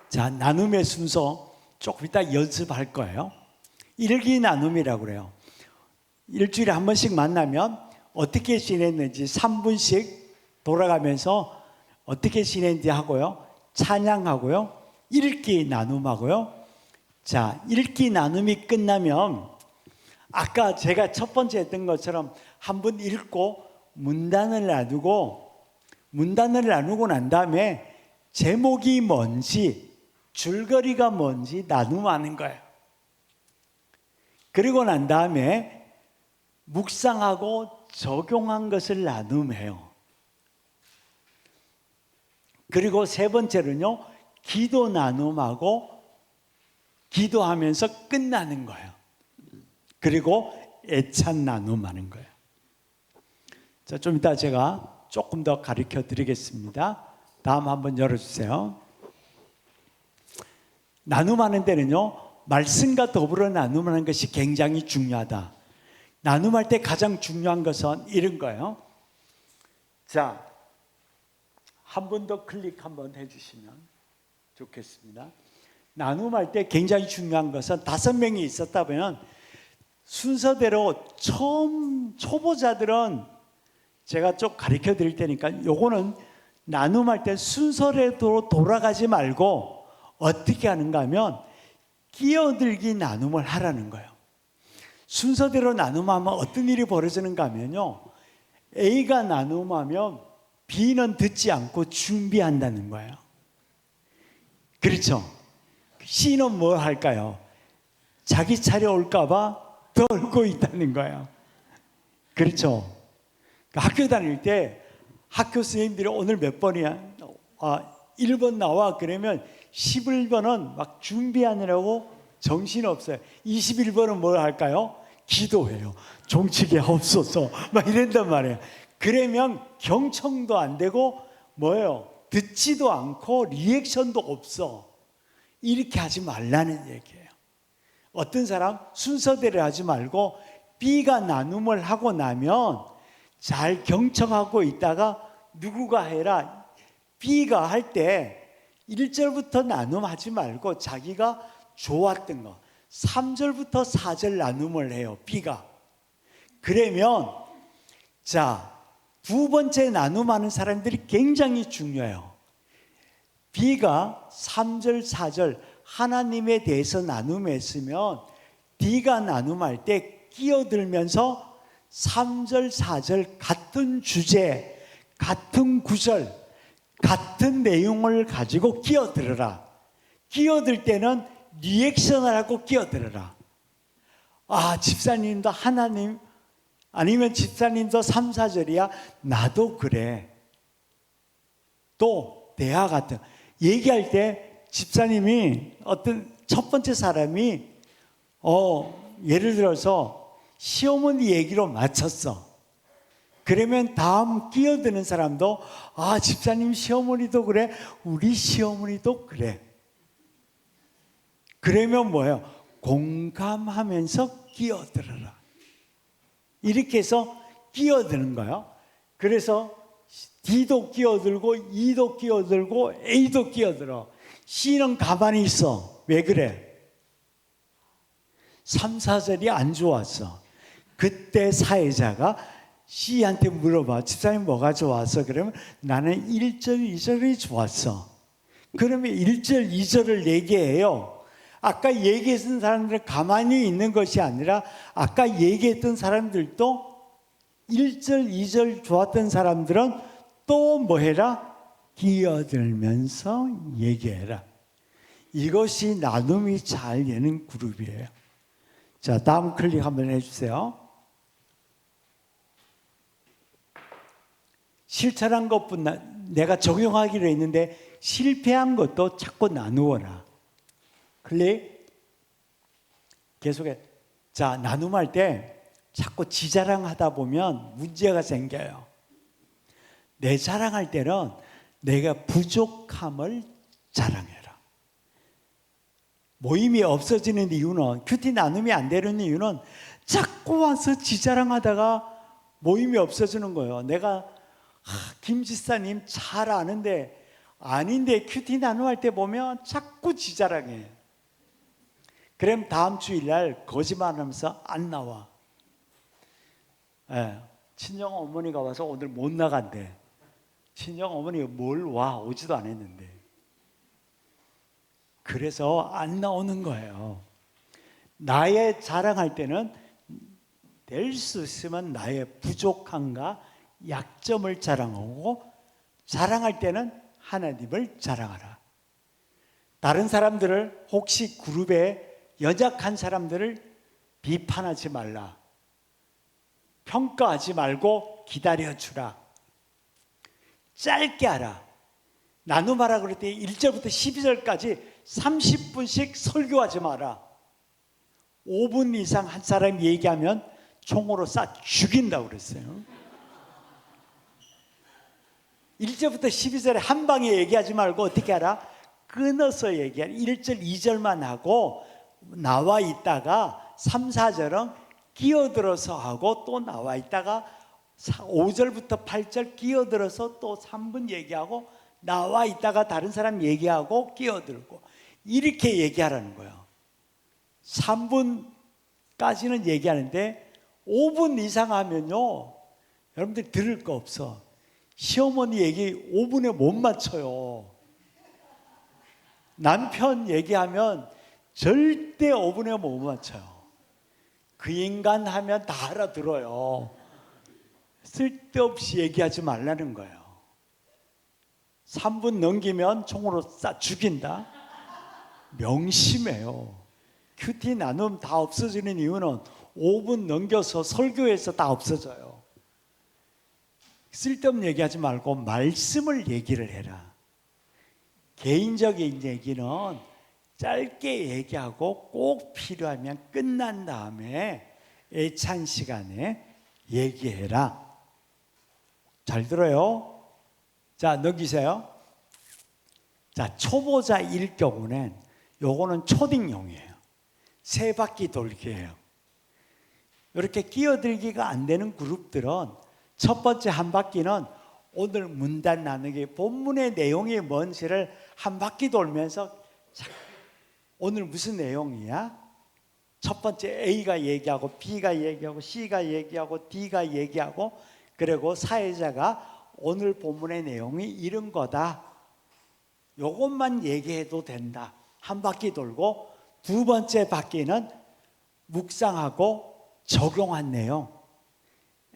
Speaker 2: 자, 나눔의 순서 조금 이따 연습할 거예요. 일기 나눔이라고 그래요. 일주일에 한 번씩 만나면 어떻게 지냈는지 3분씩 돌아가면서 어떻게 지냈는지 하고요. 찬양하고요. 읽기 나눔하고요. 자, 읽기 나눔이 끝나면 아까 제가 첫 번째 했던 것처럼 한 번 읽고 문단을 나누고 난 다음에 제목이 뭔지 줄거리가 뭔지 나눔하는 거예요. 그리고 난 다음에 묵상하고 적용한 것을 나눔해요. 그리고 세 번째는요, 기도 나눔하고 기도하면서 끝나는 거예요. 그리고 애찬 나눔하는 거예요. 자, 좀 이따 제가 조금 더 가르쳐 드리겠습니다. 다음 한번 열어주세요. 나눔하는 데는요, 말씀과 더불어 나눔하는 것이 굉장히 중요하다. 나눔할 때 가장 중요한 것은 이런 거예요. 자, 한 번 더 클릭 한번 해주시면 좋겠습니다. 나눔할 때 굉장히 중요한 것은 5명이 있었다 보면 순서대로 처음 초보자들은 제가 좀 가르쳐 드릴 테니까 요거는 나눔할 때 순서대로 돌아가지 말고 어떻게 하는가 하면 끼어들기 나눔을 하라는 거예요. 순서대로 나눔하면 어떤 일이 벌어지는가 하면요, A가 나눔하면 B는 듣지 않고 준비한다는 거예요. 그렇죠? C는 뭘 할까요? 자기 차례 올까 봐 떨고 있다는 거예요. 그렇죠? 학교 다닐 때 학교 선생님들이 오늘 몇 번이야? 1번 나와. 그러면 11번은 막 준비하느라고 정신없어요. 21번은 뭘 할까요? 기도해요. 종치게 없어서 막 이런단 말이에요. 그러면 경청도 안 되고 뭐예요? 듣지도 않고 리액션도 없어. 이렇게 하지 말라는 얘기예요. 어떤 사람 순서대로 하지 말고 B가 나눔을 하고 나면 잘 경청하고 있다가 누구가 해라. B가 할 때 1절부터 나눔하지 말고 자기가 좋았던 거 3절부터 4절 나눔을 해요. B가. 그러면 자, 두 번째 나눔하는 사람들이 굉장히 중요해요. B가 3절, 4절 하나님에 대해서 나눔했으면 D가 나눔할 때 끼어들면서 3절, 4절 같은 주제, 같은 구절, 같은 내용을 가지고 끼어들어라. 끼어들 때는 리액션을 하고 끼어들어라. 집사님도 하나님, 아니면 집사님도 3, 4절이야. 나도 그래. 또 대화 같은 얘기할 때 집사님이 어떤 첫 번째 사람이 예를 들어서 시어머니 얘기로 맞췄어. 그러면 다음 끼어드는 사람도 집사님 시어머니도 그래. 우리 시어머니도 그래. 그러면 뭐예요? 공감하면서 끼어들어라. 이렇게 해서 끼어드는 거예요. 그래서 D도 끼어들고 E도 끼어들고 A도 끼어들어. C는 가만히 있어. 왜 그래? 3, 4절이 안 좋았어. 그때 사회자가 C한테 물어봐. 집사님 뭐가 좋았어? 그러면 나는 1절, 2절이 좋았어. 그러면 1절, 2절을 얘기해요. 아까 얘기했던 사람들은 가만히 있는 것이 아니라 아까 얘기했던 사람들도 1절, 2절 좋았던 사람들은 또 뭐 해라? 끼어들면서 얘기해라. 이것이 나눔이 잘 되는 그룹이에요. 자, 다음 클릭 한번 해주세요. 실천한 것뿐 내가 적용하기로 했는데 실패한 것도 자꾸 나누어라. 클릭. 계속해. 자, 나눔할 때 자꾸 지 자랑하다 보면 문제가 생겨요. 내 자랑할 때는 내가 부족함을 자랑해라. 모임이 없어지는 이유는, 큐티 나눔이 안 되는 이유는 자꾸 와서 지 자랑하다가 모임이 없어지는 거예요. 내가 김 지사님 잘 아는데 아닌데 큐티 나눔할 때 보면 자꾸 지 자랑해. 그럼 다음 주일날 거짓말하면서 안 나와. 친정 어머니가 와서 오늘 못 나간대. 친정 어머니가 뭘 와? 오지도 않았는데. 그래서 안 나오는 거예요. 나의 자랑할 때는 될 수 있으면 나의 부족함과 약점을 자랑하고, 자랑할 때는 하나님을 자랑하라. 다른 사람들을, 혹시 그룹에 연약한 사람들을 비판하지 말라. 평가하지 말고 기다려주라. 짧게 하라. 나눔하라 그럴 때 1절부터 12절까지 30분씩 설교하지 마라. 5분 이상 한 사람이 얘기하면 총으로 쏴 죽인다고 그랬어요. 1절부터 12절에 한 방에 얘기하지 말고 어떻게 하라? 끊어서 얘기하라. 1절, 2절만 하고 나와 있다가 3, 4절은 끼어들어서 하고 또 나와 있다가 5절부터 8절 끼어들어서 또 3분 얘기하고 나와 있다가 다른 사람 얘기하고 끼어들고 이렇게 얘기하라는 거예요. 3분까지는 얘기하는데 5분 이상 하면요 여러분들 들을 거 없어. 시어머니 얘기 5분에 못 맞춰요. 남편 얘기하면 절대 5분에 못 맞춰요. 그 인간 하면 다 알아들어요. 쓸데없이 얘기하지 말라는 거예요. 3분 넘기면 총으로 쏴 죽인다. 명심해요. 큐티 나눔 다 없어지는 이유는 5분 넘겨서 설교에서 다 없어져요. 쓸데없는 얘기하지 말고 말씀을 얘기를 해라. 개인적인 얘기는 짧게 얘기하고 꼭 필요하면 끝난 다음에 애찬 시간에 얘기해라. 잘 들어요? 자, 넘기세요. 자, 초보자일 경우는 요거는 초딩용이에요. 세 바퀴 돌기예요. 이렇게 끼어들기가 안 되는 그룹들은 첫 번째 한 바퀴는 오늘 문단 나누기 본문의 내용이 뭔지를 한 바퀴 돌면서 오늘 무슨 내용이야? 첫 번째 A가 얘기하고 B가 얘기하고 C가 얘기하고 D가 얘기하고 그리고 사회자가 오늘 본문의 내용이 이런 거다. 요것만 얘기해도 된다. 한 바퀴 돌고 두 번째 바퀴는 묵상하고 적용한 내용.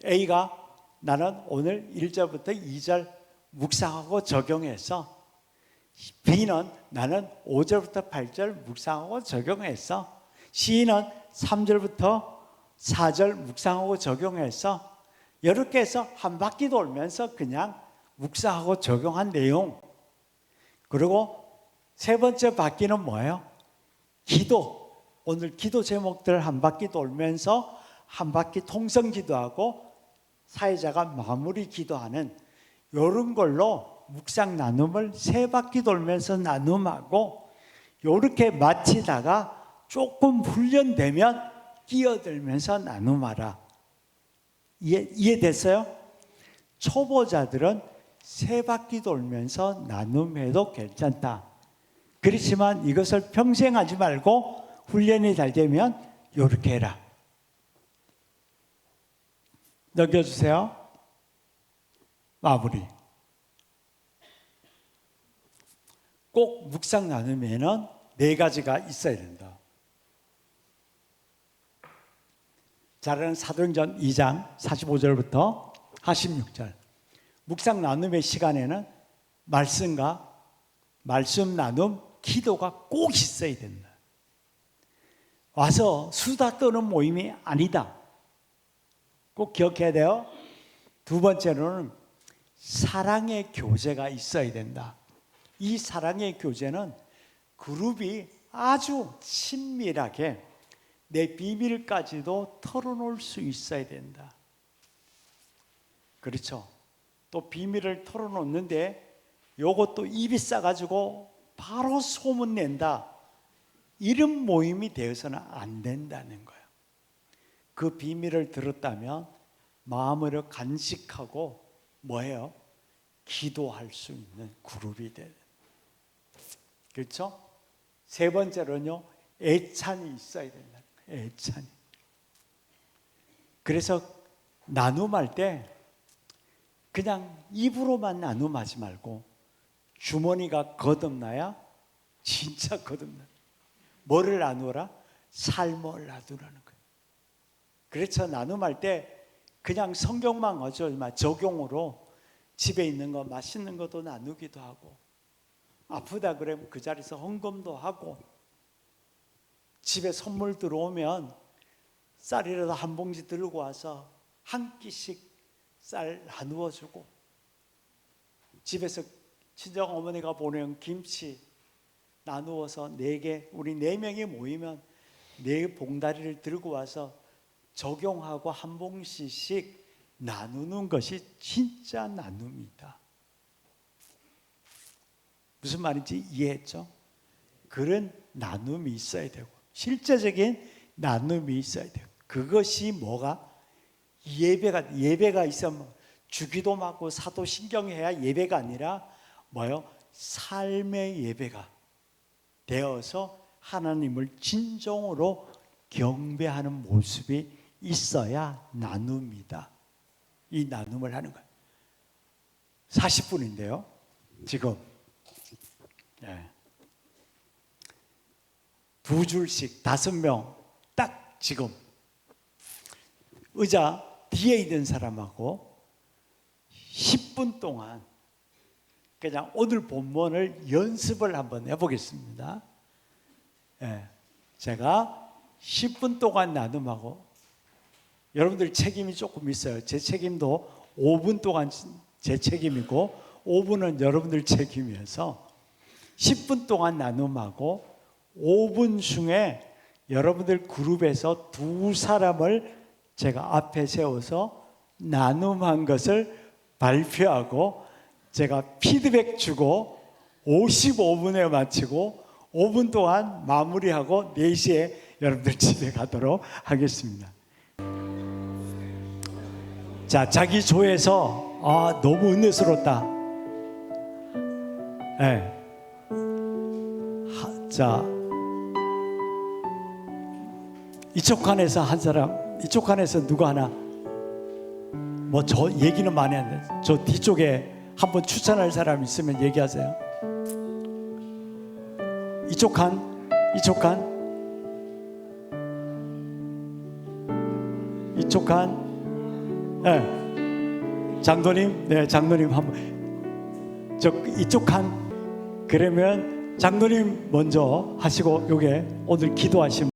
Speaker 2: A가 나는 오늘 1절부터 2절 묵상하고 적용해서 B는 나는 5절부터 8절 묵상하고 적용해서 C는 3절부터 4절 묵상하고 적용해서 이렇게 해서 한 바퀴 돌면서 그냥 묵상하고 적용한 내용. 그리고 세 번째 바퀴는 뭐예요? 기도. 오늘 기도 제목들 한 바퀴 돌면서 한 바퀴 통성 기도하고 사회자가 마무리 기도하는 이런 걸로 묵상 나눔을 세 바퀴 돌면서 나눔하고 이렇게 마치다가 조금 훈련되면 끼어들면서 나눔하라. 이해됐어요? 초보자들은 세 바퀴 돌면서 나눔해도 괜찮다. 그렇지만 이것을 평생 하지 말고 훈련이 잘 되면 이렇게 해라. 넘겨주세요. 마무리. 꼭 묵상 나누면은 네 가지가 있어야 된다. 자라는 사도행전 2장 45절부터 46절. 묵상 나눔의 시간에는 말씀과 말씀 나눔, 기도가 꼭 있어야 된다. 와서 수다 떠는 모임이 아니다. 꼭 기억해야 돼요. 두 번째로는 사랑의 교제가 있어야 된다. 이 사랑의 교제는 그룹이 아주 친밀하게 내 비밀까지도 털어놓을 수 있어야 된다. 그렇죠. 또 비밀을 털어놓는데 요것도 입이 싸가지고 바로 소문낸다. 이런 모임이 되어서는 안 된다는 거예요. 그 비밀을 들었다면 마음으로 간직하고 뭐예요? 기도할 수 있는 그룹이 돼요. 그렇죠? 세 번째로는요, 애찬이 있어야 된다. 애찬이. 그래서 나눔할 때 그냥 입으로만 나눔하지 말고 주머니가 거듭나야 진짜 거듭나. 뭐를 나누라? 삶을 나누라는 거예요. 그래서 나눔할 때 그냥 성경만 어쩌지 마. 적용으로 집에 있는 거 맛있는 것도 나누기도 하고 아프다 그러면 그 자리에서 헌금도 하고 집에 선물 들어오면 쌀이라도 한 봉지 들고 와서 한 끼씩 쌀 나누어 주고 집에서 친정 어머니가 보내온 김치 나누어서 4개 우리 4명이 모이면 4봉다리를 들고 와서 적용하고 한 봉지씩 나누는 것이 진짜 나눔이다. 무슨 말인지 이해했죠? 그런 나눔이 있어야 되고 실제적인 나눔이 있어야 되고 그것이 뭐가? 예배가 있으면 주기도 하고 사도 신경해야 예배가 아니라 뭐요? 삶의 예배가 되어서 하나님을 진정으로 경배하는 모습이 있어야 나눔이다. 이 나눔을 하는 거예요. 40분인데요. 지금 두 줄씩 5명 딱 지금 의자 뒤에 있는 사람하고 10분 동안 그냥 오늘 본문을 연습을 한번 해보겠습니다. 제가 10분 동안 나눔하고 여러분들 책임이 조금 있어요. 제 책임도 5분 동안 제 책임이고 5분은 여러분들 책임이어서 10분 동안 나눔하고 5분 중에 여러분들 그룹에서 2사람을 제가 앞에 세워서 나눔한 것을 발표하고 제가 피드백 주고 55분에 마치고 5분 동안 마무리하고 4시에 여러분들 집에 가도록 하겠습니다. 자, 자기 조에서 너무 은혜스럽다. 자, 이쪽 칸에서 한 사람, 이쪽 칸에서 누구 하나, 뭐 저 얘기는 많이 하는데 저 뒤쪽에 한번 추천할 사람 있으면 얘기하세요. 이쪽 칸, 이쪽 칸, 이쪽 칸. 장로님, 네, 장로님 한번 저 이쪽 칸. 그러면 장로님 먼저 하시고 요게 오늘 기도하신